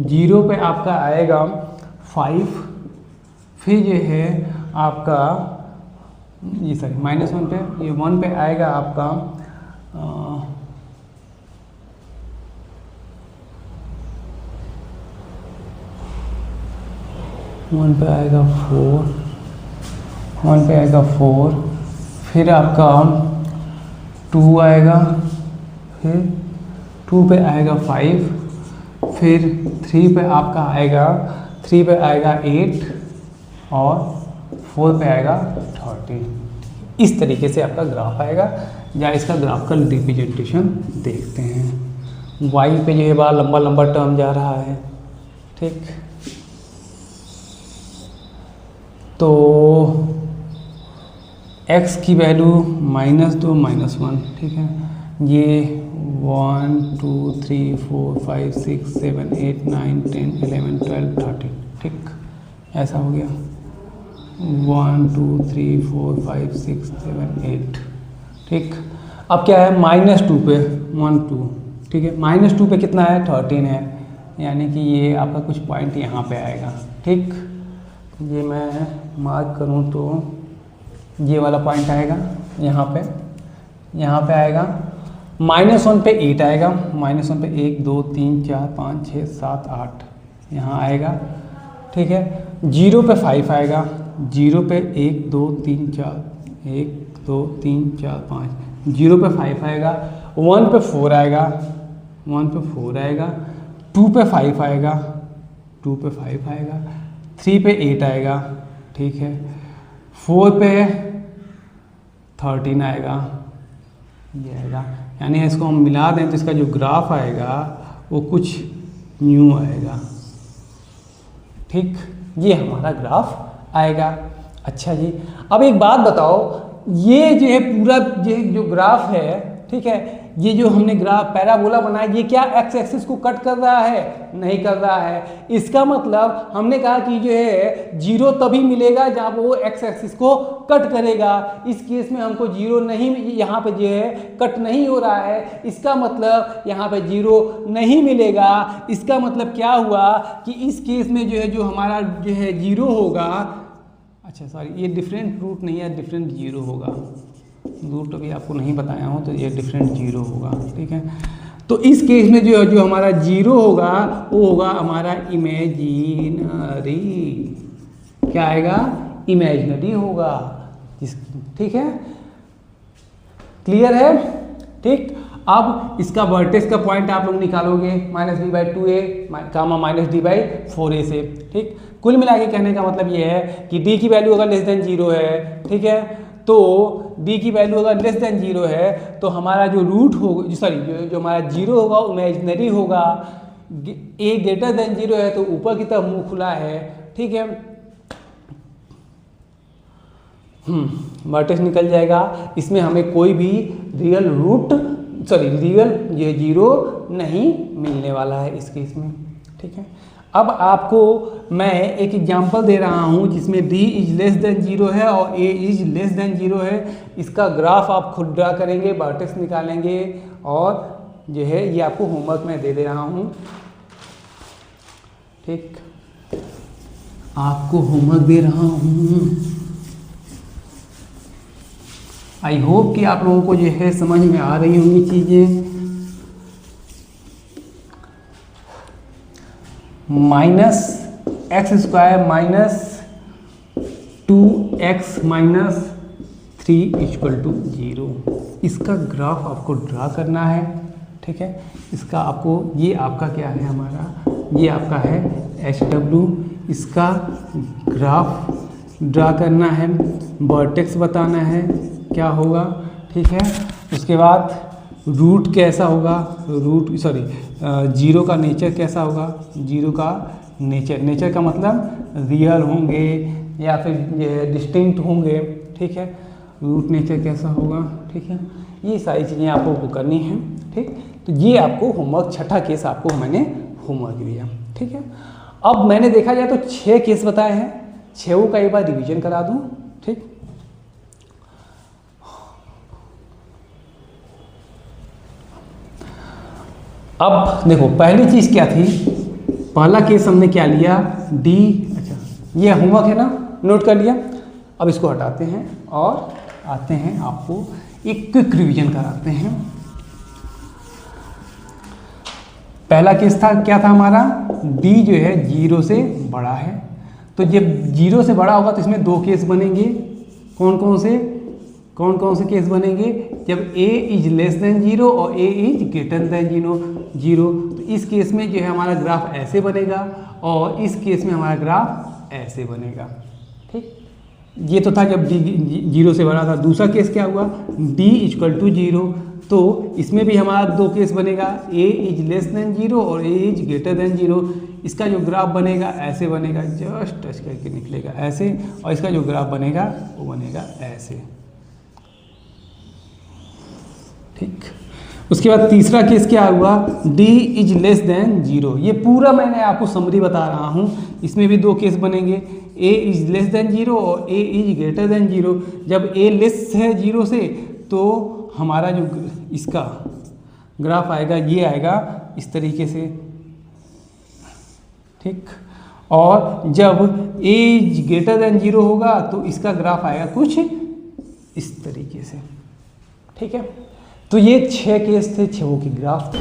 0 पे आपका आएगा 5, फिर ये है आपका ये सॉरी -1 पे, ये 1 पे आएगा आपका 1 पे आएगा 4, 1 पे आएगा 4, फिर आपका 2 आएगा, फिर 2 पे आएगा 5, फिर 3 पे आपका आएगा 3 पे आएगा 8 और 4 पे आएगा 30। इस तरीके से आपका ग्राफ आएगा, या इसका ग्राफ का रिप्रेजेंटेशन देखते हैं। वाई पे जो है बड़ा लंबा लंबा टर्म जा रहा है। ठीक, तो x की वैल्यू -2 -1। ठीक है, ये 1 2 3 4 5 6 7 8 9 10 11 12 13। ठीक, ऐसा हो गया 1 2 3 4 5 6 7 8। ठीक, अब क्या है, -2 पे 1 2। ठीक है, -2 पे कितना है, 13 है, यानी कि ये आपका कुछ पॉइंट यहाँ पे आएगा। ठीक, ये मैं मार्क करूँ तो ये वाला पॉइंट आएगा यहाँ पे आएगा। -1 पे 8 आएगा, -1 पे 1 2 3 4 5 6 7 8 यहाँ आएगा। ठीक है, 0 पे 5 आएगा, 0 पे 1 2 3 4 1 2 3 4 5, 0 पे 5 आएगा, 1 पे 4 आएगा, 1 पे 4 आएगा, 2 पे 5 आएगा, 2 पे 5 आएगा, 3 पे 8 आएगा। ठीक है, 4 पे 13 आएगा, ये आएगा, यानी इसको हम मिला दें तो इसका जो ग्राफ आएगा वो कुछ न्यू आएगा। ठीक, ये हमारा ग्राफ आएगा। अच्छा जी, अब एक बात बताओ, ये जो है पूरा जो ग्राफ है, ठीक है, ये जो हमने ग्राफ पैराबोला बनाया, ये क्या एक्स एक्सिस को कट कर रहा है? नहीं कर रहा है। इसका मतलब हमने कहा कि जो है 0 तभी मिलेगा जब वो एक्स एक्सिस को कट करेगा। इस केस में हमको 0 नहीं, यहाँ पे जो है कट नहीं हो रहा है, इसका मतलब यहाँ पे 0 नहीं मिलेगा। इसका मतलब क्या हुआ कि इस केस में जो है जो हमारा जो है 0 होगा, अच्छा सॉरी ये डिफरेंट रूट नहीं है, डिफरेंट 0 होगा, रूट अभी आपको नहीं बताया हूँ, तो ये डिफरेंट 0 होगा। ठीक है, तो इस केस में जो हमारा 0 होगा वो होगा हमारा इमेजिनरी। क्या आएगा? इमेजिनरी होगा। ठीक है, क्लियर है? ठीक, अब इसका वर्टेक्स का पॉइंट आप लोग निकालोगे -b/2a कामा -d/4a से। ठीक, कुल मिला के कहने का मतलब ये है कि d की वैल्यू अगर लेस देन 0 है, ठीक है, तो d की वैल्यू अगर लेस देन 0 है तो हमारा जो रूट होगा, सॉरी जो हमारा 0 होगा इमेजिनरी होगा। a ग्रेटर देन 0 है तो ऊपर की तरफ मुंह खुला है। ठीक है, वर्टेक्स निकल जाएगा, इसमें हमें कोई भी रियल रूट रियल ये 0 नहीं मिलने वाला है इस केस में। ठीक है, अब आपको मैं एक एग्जांपल दे रहा हूं जिसमें d इज लेस देन 0 है और a इज लेस देन 0 है। इसका ग्राफ आप खुद ड्रा करेंगे, वर्टेक्स निकालेंगे, और जो है ये आपको होमवर्क में दे रहा हूं। ठीक, आपको होमवर्क दे रहा हूं। आई होप कि आप लोगों को जो है समझ में आ रही होंगी चीज़ें। Minus X square minus 2x minus 3 equal to 0। इसका ग्राफ आपको ड्रा करना है, ठीक है। इसका आपको, ये आपका क्या है हमारा, ये आपका है HW, इसका ग्राफ ड्रा करना है, वर्टेक्स बताना है क्या होगा, ठीक है। उसके बाद रूट कैसा होगा, रूट सॉरी जीरो का नेचर कैसा होगा, जीरो का नेचर का मतलब रियल होंगे या फिर डिस्टिंक्ट होंगे, ठीक है। रूट नेचर कैसा होगा, ठीक है। ये सारी चीज़ें आपको करनी है, ठीक। तो ये आपको होमवर्क, छठा केस आपको मैंने होमवर्क दिया, ठीक है। अब मैंने देखा जाए तो 6 केस बताए हैं, 6 का एक बार रिवीजन करा दूं, ठीक। अब देखो पहली चीज़ क्या थी, पहला केस हमने क्या लिया, डी, अच्छा ये होमवर्क है ना, नोट कर लिया। अब इसको हटाते हैं और आते हैं, आपको एक क्विक रिवीजन कराते हैं। पहला केस था, क्या था हमारा, डी जो है 0 से बड़ा है। तो जब 0 से बड़ा होगा तो इसमें 2 केस बनेंगे, कौन कौन से केस बनेंगे, जब a इज लेस देन 0 और a इज ग्रेटर देन 0। तो इस केस में जो है हमारा ग्राफ ऐसे बनेगा और इस केस में हमारा ग्राफ ऐसे बनेगा, ठीक। ये तो था जब d 0 से बड़ा था। दूसरा केस क्या हुआ, d इक्वल टू 0, तो इसमें भी हमारा 2 केस बनेगा, a इज लेस देन 0 और a इज ग्रेटर देन 0। इसका जो ग्राफ बनेगा ऐसे बनेगा, जस्ट टच करके निकलेगा ऐसे, और इसका जो ग्राफ बनेगा वो बनेगा ऐसे, ठीक। उसके बाद तीसरा केस क्या हुआ, d इज लेस देन 0। ये पूरा मैंने आपको समरी बता रहा हूँ, इसमें भी 2 केस बनेंगे, a इज लेस देन 0 और a इज ग्रेटर देन 0। जब a लेस है 0 से तो हमारा जो इसका ग्राफ आएगा ये आएगा इस तरीके से, ठीक। और जब a इज ग्रेटर देन 0 होगा तो इसका ग्राफ आएगा कुछ इस तरीके से, ठीक है। तो ये 6 केस थे, 6 के ग्राफ।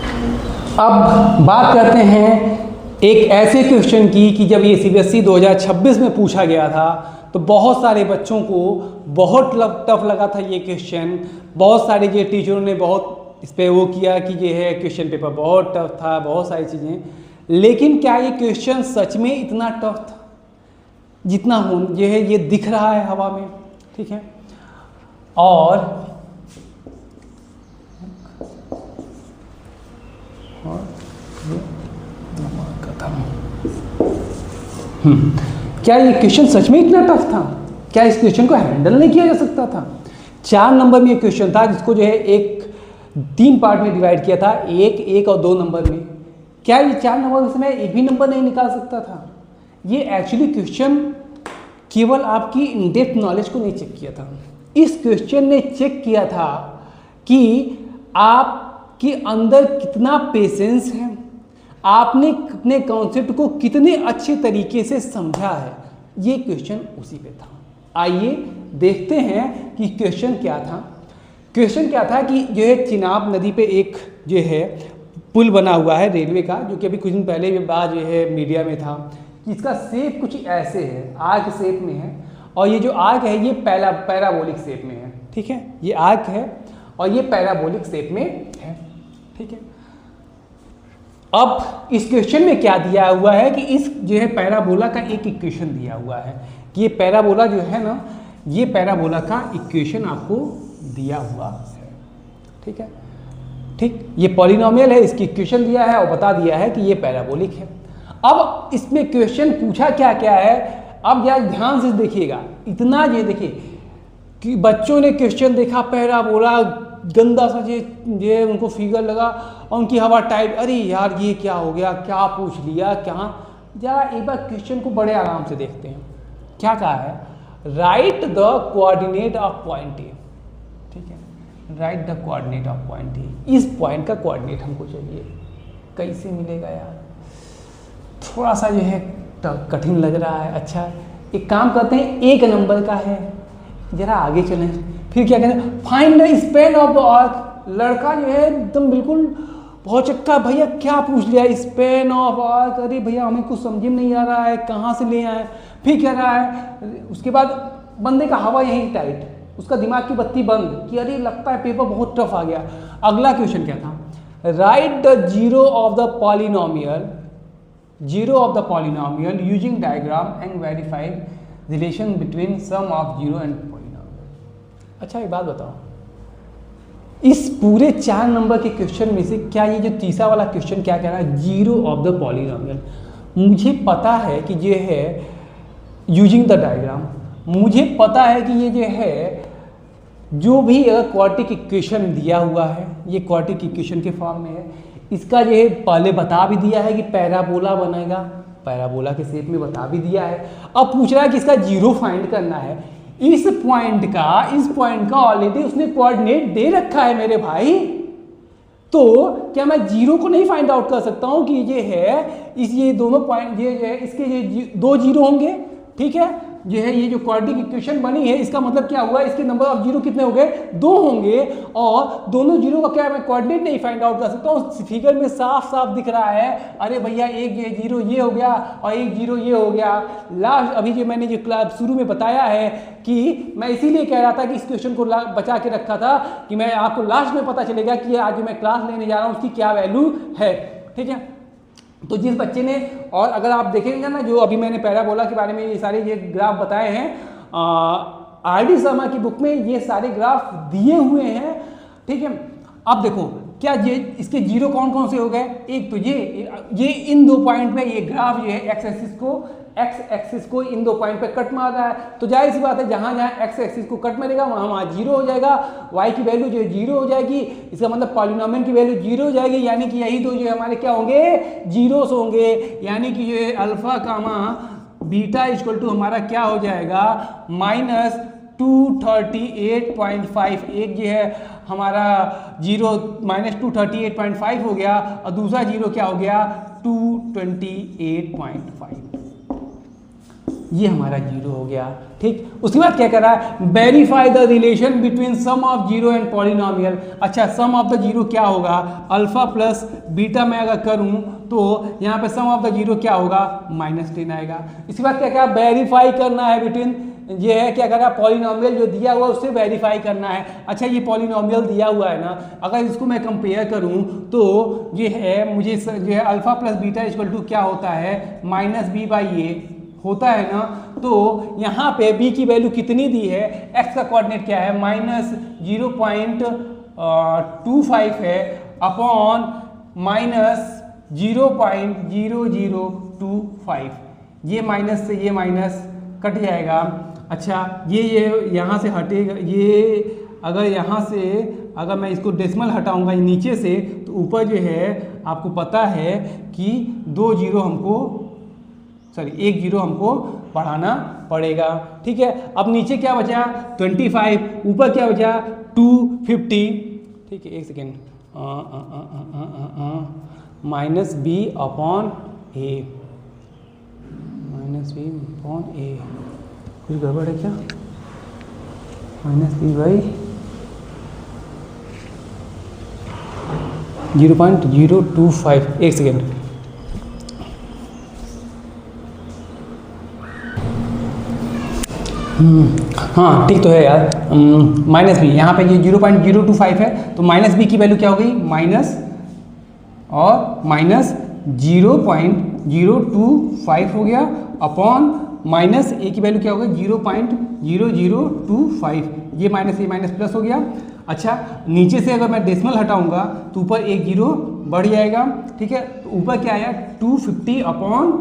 अब बात करते हैं एक ऐसे क्वेश्चन की कि जब ये CBSE 2026 में पूछा गया था तो बहुत सारे बच्चों को बहुत टफ लगा था ये क्वेश्चन। बहुत सारे ये टीचरों ने बहुत इस पर वो किया कि ये है क्वेश्चन पेपर बहुत टफ था, बहुत सारी चीज़ें। लेकिन क्या ये क्वेश्चन सच में इतना टफ था जितना ये है, ये दिख रहा है हवा में, ठीक है। और क्या ये क्वेश्चन सच में इतना टफ था, क्या इस क्वेश्चन को हैंडल नहीं किया जा सकता था। 4 नंबर में ये क्वेश्चन था जिसको जो है 3 पार्ट में डिवाइड किया था, 1 और 2 नंबर में। क्या ये 4 नंबर में एक भी नंबर नहीं निकाल सकता था। ये एक्चुअली क्वेश्चन केवल आपकी इन डेप्थ नॉलेज को नहीं चेक किया था, इस क्वेश्चन ने चेक किया था कि आपके अंदर कितना पेशेंस है, आपने अपने कॉन्सेप्ट को कितने अच्छे तरीके से समझा है। ये क्वेश्चन उसी पे था। आइए देखते हैं कि क्वेश्चन क्या था। क्वेश्चन क्या था कि जो है चिनाब नदी पे एक जो है पुल बना हुआ है रेलवे का, जो कि अभी कुछ दिन पहले बाद जो है मीडिया में था। इसका शेप कुछ ऐसे है, आर्क शेप में है, और ये जो आर्क है ये पैराबोलिक शेप में है, ठीक है। ये आर्क है और ये पैराबोलिक शेप में है, ठीक है। अब इस क्वेश्चन में क्या दिया हुआ है कि इस जो है पैराबोला का एक इक्वेशन दिया हुआ है कि ये पैराबोला जो है ना, ये पैराबोला का इक्वेशन आपको दिया हुआ है, ठीक है, ठीक। ये पॉलिनोमियल है, इसकी इक्वेशन दिया है और बता दिया है कि ये पैराबोलिक है। अब इसमें क्वेश्चन पूछा क्या क्या है, अब यार ध्यान से देखिएगा। इतना ये देखिए कि बच्चों ने क्वेश्चन देखा, पैराबोला गंदा सा ये उनको फिगर लगा और उनकी हवा टाइट, अरे यार ये क्या हो गया, क्या पूछ लिया, क्या। जरा एक बार क्वेश्चन को बड़े आराम से देखते हैं। क्या कहा है, right the coordinate of point A, ठीक है। Right the coordinate of point A, इस पॉइंट का कोऑर्डिनेट हमको चाहिए। कैसे मिलेगा यार, थोड़ा सा जो है कठिन लग रहा है। अच्छा एक काम करते हैं, 1 नंबर का है, जरा आगे चलें। फिर क्या कहते हैं, find the span of the arc. लड़का जो है एकदम बिल्कुल बहुत चक्का भैया क्या पूछ लिया, स्पेन ऑफ आर्क, अरे भैया हमें कुछ समझ में नहीं आ रहा है, कहाँ से ले आए। फिर कह रहा है, उसके बाद बंदे का हवा यहीं टाइट, उसका दिमाग की बत्ती बंद कि अरे लगता है पेपर बहुत टफ आ गया। अगला क्वेश्चन क्या था, write the zero of the polynomial, zero of the polynomial using diagram and verified relation between sum of zero and polynomial. अच्छा एक बात बताओ, इस पूरे 4 नंबर के क्वेश्चन में से क्या ये जो तीसरा वाला क्वेश्चन क्या कह रहा है, जीरो ऑफ द पॉलिनोमियल। मुझे पता है कि ये है यूजिंग द डायग्राम, मुझे पता है कि ये जो है जो भी क्वाड्रेटिक इक्वेशन दिया हुआ है ये क्वाड्रेटिक इक्वेशन के फॉर्म में है। इसका ये पहले बता भी दिया है कि पैराबोला बनेगा, पैराबोला के शेप में बता भी दिया है। अब पूछ रहा है कि इसका जीरो फाइंड करना है। इस पॉइंट का ऑलरेडी उसने कोऑर्डिनेट दे रखा है मेरे भाई, तो क्या मैं जीरो को नहीं फाइंड आउट कर सकता हूं कि ये है इस, ये दोनों पॉइंट ये है इसके ये 2 जीरो होंगे, ठीक है। ये है ये जो क्वाड्रेटिक इक्वेशन बनी है, इसका मतलब क्या हुआ, इसके नंबर ऑफ जीरो कितने हो गए, 2 होंगे, और दोनों जीरो का क्या मैं कोऑर्डिनेट नहीं फाइंड आउट कर सकता हूँ। फिगर में साफ साफ दिख रहा है, अरे भैया एक ये जीरो ये हो गया और एक जीरो ये हो गया। लास्ट अभी जो मैंने जो क्लास शुरू में बताया है कि मैं इसीलिए कह रहा था कि इस क्वेश्चन को बचा के रखा था कि मैं आपको लास्ट में पता चलेगा कि आज जो मैं क्लास लेने जा रहा हूँ उसकी क्या वैल्यू है, ठीक है। तो जिस बच्चे ने, और अगर आप देखेंगे ना जो अभी मैंने पैराबोला के बारे में ये सारे ये ग्राफ बताए हैं, आर.डी. शर्मा की बुक में ये सारे ग्राफ दिए हुए हैं, ठीक है। अब देखो क्या ये इसके जीरो कौन कौन से हो गए, एक तो ये इन 2 पॉइंट पे ये ग्राफ ये एक्स एक्सिस को इन 2 पॉइंट पे कट मार रहा है, तो जाहिर सी बात है जहां जहां एक्स एक्सिस को कट मारेगा वहां जीरो हो जाएगा, वाई की वैल्यू जो जीरो हो जाएगी, इसका मतलब पॉलिनोमियल की वैल्यू जीरो हो जाएगी, यानी कि यही 2 जो हमारे क्या होंगे, जीरोस होंगे, यानी कि ये alpha comma beta equal to हमारा क्या हो जाएगा, माइनस 238.5। एक जो है हमारा जीरो माइनस 238.5 हो गया और दूसरा जीरो क्या हो गया 228.5, ये हमारा जीरो हो गया, ठीक। उसके बाद क्या कर रहा है, verify the relation between sum of zero and polynomial. अच्छा सम ऑफ द जीरो क्या होगा, अल्फा प्लस बीटा में अगर करूं तो यहाँ पे सम ऑफ द जीरो क्या होगा, -10 आएगा। इसके बाद क्या क्या वेरीफाई करना है बिटवीन, ये है क्या कर रहा है, पॉलिनोमियल जो दिया हुआ है उससे वेरीफाई करना है। अच्छा ये पॉलिनोमियल दिया हुआ है ना, अगर इसको मैं कंपेयर करूं तो ये है मुझे जो है alpha plus beta equal to क्या होता है, -b/a होता है ना। तो यहाँ पे b की वैल्यू कितनी दी है, x का कोऑर्डिनेट क्या है, -0.25 है अपॉन -0.0025, ये माइनस से ये माइनस कट जाएगा। अच्छा ये यहाँ से हटेगा, ये अगर यहाँ से अगर मैं इसको डेसिमल हटाऊंगा नीचे से तो ऊपर जो है आपको पता है कि 2 जीरो हमको एक जीरो हमको बढ़ाना पड़ेगा, ठीक है। अब नीचे क्या बचा 25, ऊपर क्या बचा 250, ठीक है। एक सेकेंड, -b/a, कुछ गड़बड़ है क्या, -b/0.025, एक सेकेंड, हाँ ठीक तो है यार, माइनस बी, यहाँ पे ये 0.025 है तो माइनस बी की वैल्यू क्या हो गई, माइनस और माइनस 0.025 हो गया अपॉन माइनस ए की वैल्यू क्या हो गई 0.0025, ये माइनस प्लस हो गया। अच्छा नीचे से अगर मैं डेसिमल हटाऊंगा तो ऊपर एक जीरो बढ़ जाएगा, ठीक है। तो ऊपर क्या आया 250 अपॉन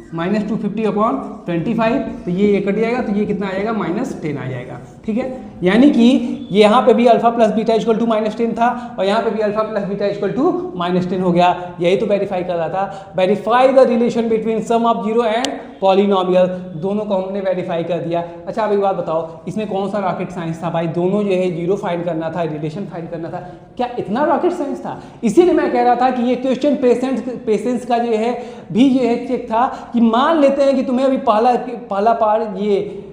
-250/25, तो ये कट जाएगा तो ये कितना आ जाएगा -10 आ जाएगा, ठीक है। यानी कि ये यहाँ पे भी alpha plus beta equal to -10 था और यहाँ पे भी alpha plus beta equal to -10 हो गया। यही तो वेरीफाई कर रहा था, verify the relation between sum of zero and polynomial, दोनों को हमने वेरीफाई कर दिया। अच्छा अब एक बात बताओ, इसमें कौन सा रॉकेट साइंस था भाई, दोनों जो है जीरो फाइंड करना था, रिलेशन फाइंड करना था, क्या इतना रॉकेट साइंस था? इसीलिए मैं कह रहा था कि ये क्वेश्चन पेशेंस का जो है भी ये चेक था कि मान लेते हैं कि तुम्हें अभी पहला पार्ट ये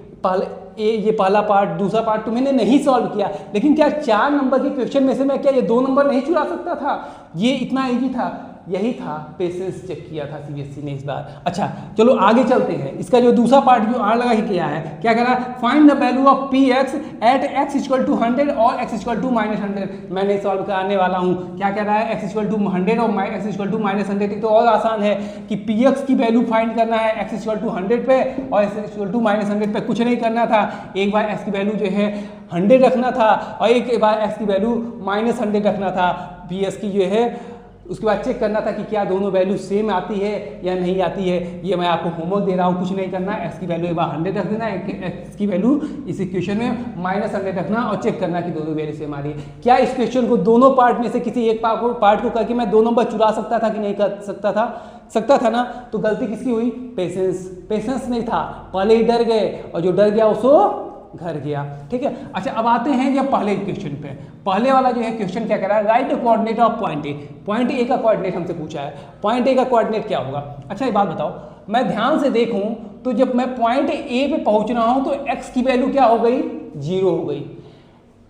ये पहला पार्ट, दूसरा पार्ट तो मैंने नहीं सॉल्व किया, लेकिन क्या 4 नंबर के क्वेश्चन में से मैं क्या ये 2 नंबर नहीं चुरा सकता था? ये इतना ईजी था, यही था, पेशेंस चेक किया था सीबीएसई ने इस बार। अच्छा चलो आगे चलते हैं। इसका जो दूसरा पार्ट जो आर लगा के किया है, क्या कह रहा है? Find the value of P X at X equal to 100 और एक्स इक्वल टू -100। मैंने सॉल्व कराने वाला हूँ। क्या कह रहा है? एक्स इक्वल टू 100 और एक्स इक्वल टू -100। तो और आसान है कि पी एक्स की वैल्यू फाइंड करना है एक्स इक्वल टू 100 पे और एक्स इक्वल टू -100 पे। कुछ नहीं करना था, एक बार एक्स की वैल्यू जो है 100 रखना था और एक बार एक्स की वैल्यू -100 रखना था पी एक्स की जो है। उसके बाद चेक करना था कि क्या दोनों वैल्यू सेम आती है या नहीं आती है। ये मैं आपको होमवर्क दे रहा हूँ, कुछ नहीं करना। एक्स की वैल्यू एक बार 100 रख देना, एक्स की वैल्यू इस इक्वेशन में -100 रखना और चेक करना कि दोनों वैल्यू सेम आ रही है। क्या इस क्वेश्चन को दोनों पार्ट में से किसी एक पार्ट को करके मैं 2 नंबर चुरा सकता था कि नहीं कर सकता था? सकता था ना। तो गलती किसकी हुई? पेशेंस नहीं था, पहले ही डर गए और जो डर गया उसको घर गया। ठीक है। अच्छा अब आते हैं ये पहले क्वेश्चन पे। पहले वाला जो है क्वेश्चन क्या कह रहा है? Right the coordinate of point A. Point A का कोऑर्डिनेट हमसे पूछा है। पॉइंट ए का कोऑर्डिनेट क्या होगा? अच्छा ये बात बताओ, मैं ध्यान से देखूं तो जब मैं पॉइंट ए पे पहुंच रहा हूं तो एक्स की वैल्यू क्या हो गई? 0 हो गई।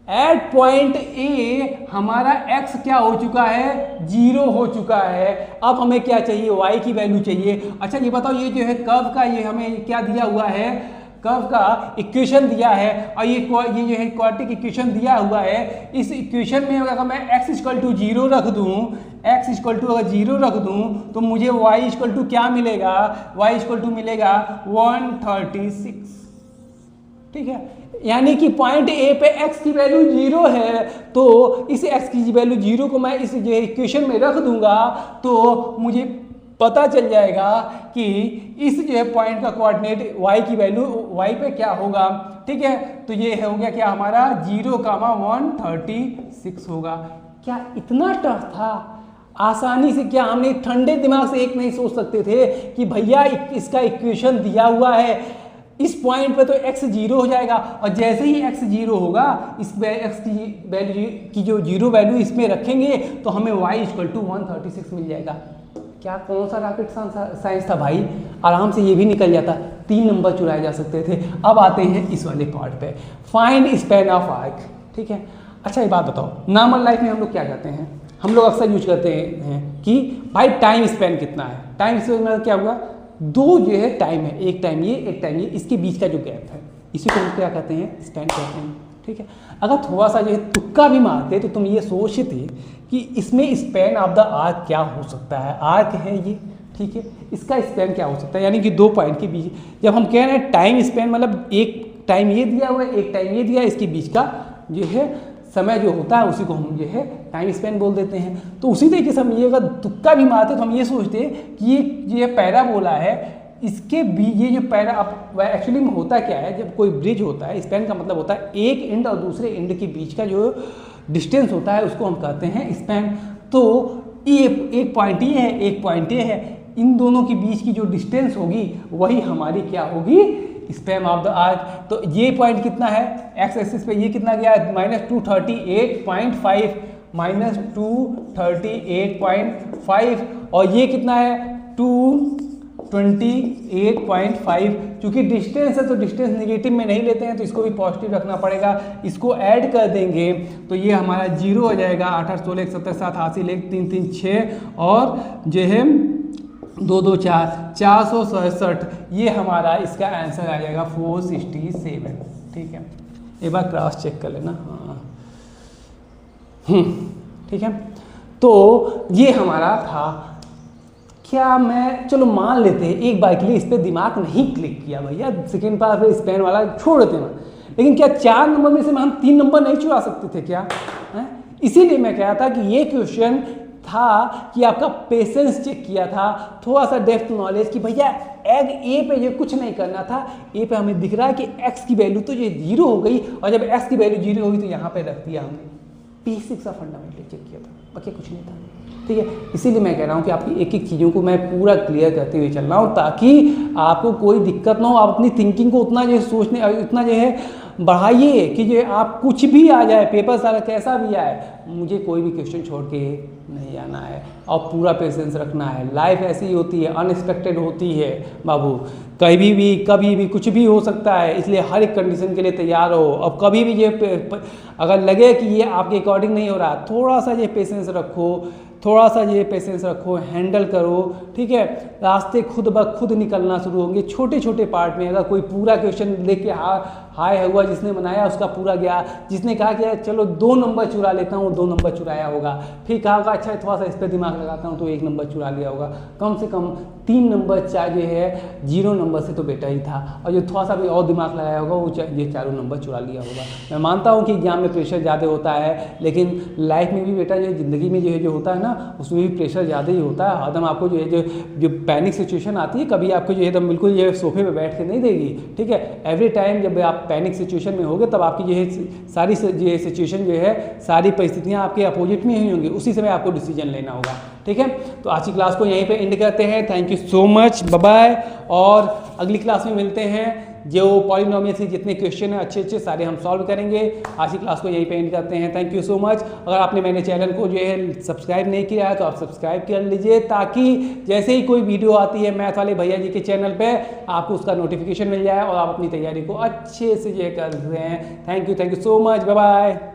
एट पॉइंट ए हमारा एक्स क्या हो चुका है? 0 हो चुका है। अब हमें क्या चाहिए? वाई की वैल्यू चाहिए। अच्छा ये बताओ, ये जो है कर्व का ये हमें क्या दिया हुआ है? कर्व का इक्वेशन दिया है और ये जो है क्वाड्रेटिक इक्वेशन दिया हुआ है। इस इक्वेशन में अगर मैं x इक्वल टू 0 रख दूँ, x इक्वल टू अगर 0 रख दूँ तो मुझे y इक्वल टू क्या मिलेगा? y इक्वल टू मिलेगा 136। ठीक है, यानी कि पॉइंट ए पे x की वैल्यू 0 है, तो इस x की वैल्यू 0 को मैं इस जो इक्वेशन में रख दूंगा तो मुझे पता चल जाएगा कि इस जो है पॉइंट का कोऑर्डिनेट y की वैल्यू y पे क्या होगा। ठीक है, तो ये हो गया क्या हमारा 0,136 होगा। क्या इतना टफ था? आसानी से क्या हमने ठंडे दिमाग से एक नहीं सोच सकते थे कि भैया इसका इक्वेशन दिया हुआ है, इस पॉइंट पे तो x 0 हो जाएगा और जैसे ही x 0 होगा इस x की वैल्यू की जो 0 वैल्यू इसमें रखेंगे तो हमें y इक्वल टू 136 मिल जाएगा। क्या कौन सा रॉकेट साइंस था भाई? आराम से ये भी निकल जाता, 3 नंबर चुराए जा सकते थे। अब आते हैं इस वाले पार्ट पे, फाइंड स्पैन ऑफ आर्क। ठीक है। अच्छा ये बात बताओ, नॉर्मल लाइफ में हम लोग क्या करते हैं? हम लोग अक्सर यूज करते हैं कि भाई टाइम स्पैन कितना है। टाइम स्पैन मतलब क्या हुआ? 2 जो है टाइम है, एक टाइम ये एक टाइम ये, इसके बीच का जो गैप है इसी को हम क्या कहते हैं? स्पैन कहते हैं। ठीक है। अगर थोड़ा सा जो है तुक्का भी मारते तो तुम ये सोचते कि इसमें स्पैन ऑफ द आर्क क्या हो सकता है। आर्क है ये, ठीक है, इसका स्पैन क्या हो सकता है? यानी कि 2 पॉइंट के बीच जब हम कह रहे हैं टाइम स्पैन, मतलब एक टाइम ये दिया हुआ है, एक टाइम ये दिया है, इसके बीच का जो है समय जो होता है उसी को हम जो है टाइम स्पैन बोल देते हैं। तो उसी तरीके से हम ये अगर तुक्का भी मारते तो हम ये सोचते कि ये जो पैराबोला है इसके भी ये जो पैरा अब एक्चुअली में होता क्या है, जब कोई ब्रिज होता है, स्पैन का मतलब होता है एक एंड और दूसरे एंड के बीच का जो डिस्टेंस होता है उसको हम कहते हैं स्पैन। तो ये एक पॉइंट ये है, एक पॉइंट ये है, इन दोनों के बीच की जो डिस्टेंस होगी वही हमारी क्या होगी? Span of the arc. तो ये पॉइंट कितना है? एक्स एक्सिस पे ये कितना गया? -238.5 -238.5 और ये कितना है? 228.5। चूंकि डिस्टेंस है तो डिस्टेंस नेगेटिव में नहीं लेते हैं तो इसको भी पॉजिटिव रखना पड़ेगा। इसको ऐड कर देंगे तो ये हमारा 0 हो जाएगा। 8 8 16 1 17 7 80 1 3 3 6 और जो है 2 2 4 467। ये हमारा इसका आंसर आ जाएगा 467। ठीक है, एक बार क्रॉस चेक कर लेना। हाँ ठीक है, तो ये हमारा था। क्या मैं चलो मान लेते हैं एक बार के लिए इस पर दिमाग नहीं क्लिक किया भैया, सेकेंड पार्ट पे स्पैन वाला छोड़ देते हैं, लेकिन क्या 4 नंबर में से हम 3 नंबर नहीं चुरा सकते थे क्या? इसीलिए मैं कह रहा था कि ये क्वेश्चन था कि आपका पेशेंस चेक किया था, थोड़ा सा डेप्थ नॉलेज कि भैया एग ए पे ये कुछ नहीं करना था। ए पे हमें दिख रहा है कि एक्स की वैल्यू तो ये 0 हो गई और जब एक्स की वैल्यू 0 होगी तो यहाँ पे रख दिया हमने। बेसिक्स ऑफ फंडामेंटल चेक किया था, बाकी कुछ नहीं था। ठीक है, इसीलिए मैं कह रहा हूँ कि आपकी एक एक चीज़ों को मैं पूरा क्लियर करते हुए चल रहा हूँ ताकि आपको कोई दिक्कत ना हो। आप अपनी थिंकिंग को उतना जो सोचने इतना जो है बढ़ाइए कि जो आप कुछ भी आ जाए, पेपर सारा कैसा भी आए, मुझे कोई भी क्वेश्चन छोड़ के नहीं आना है और पूरा पेशेंस रखना है। लाइफ ऐसी ही होती है, अनएक्सपेक्टेड होती है बाबू, कभी भी कुछ भी हो सकता है, इसलिए हर एक कंडीशन के लिए तैयार हो। अब कभी भी ये अगर लगे कि ये आपके अकॉर्डिंग नहीं हो रहा, थोड़ा सा ये पेशेंस रखो, थोड़ा सा ये पेशेंस रखो, हैंडल करो, ठीक है। रास्ते खुद ब खुद निकलना शुरू होंगे छोटे छोटे पार्ट में। अगर कोई पूरा क्वेश्चन देख के हाय हुआ, जिसने बनाया उसका पूरा गया, जिसने कहा कि चलो 2 नंबर चुरा लेता हूँ, 2 नंबर चुराया होगा, फिर कहा होगा अच्छा थोड़ा सा इस पर दिमाग लगाता हूँ तो 1 नंबर चुरा लिया होगा। कम से कम 3 नंबर जो है 0 नंबर से तो बेटर ही था, और जो थोड़ा सा भी और दिमाग लगाया होगा वो ये 4 नंबर चुरा लिया होगा। मैं मानता हूँ कि एग्जाम में प्रेशर ज़्यादा होता है, लेकिन लाइफ में भी बेटा जो ज़िंदगी में जो होता है ना, उसमें भी प्रेशर ज़्यादा ही होता है। हरदम आपको जो पैनिक सिचुएशन आती है, कभी आपको जो है एकदम बिल्कुल ये सोफे पे बैठ के नहीं देगी, ठीक है। एवरी टाइम जब आप पैनिक सिचुएशन में होगे, तब आपकी जो है सारी जो सिचुएशन जो है, सारी परिस्थितियाँ आपके अपोजिट में ही होंगी, उसी समय आपको डिसीजन लेना होगा, ठीक है। तो आज की क्लास को यहीं पे एंड करते हैं। Thank you so much, bye bye. और अगली क्लास में मिलते हैं। जो पॉलिनोमियल से जितने क्वेश्चन हैं अच्छे सारे हम सॉल्व करेंगे। आज की क्लास को यहीं पे एंड करते हैं। Thank you so much. अगर आपने मेरे चैनल को जो है सब्सक्राइब नहीं किया है तो आप सब्सक्राइब कर लीजिए, ताकि जैसे ही कोई वीडियो आती है मैथ वाले भैया जी के चैनल पे, आपको उसका नोटिफिकेशन मिल जाए और आप अपनी तैयारी को अच्छे से ये कर रहे हैं। Thank you so much, bye bye.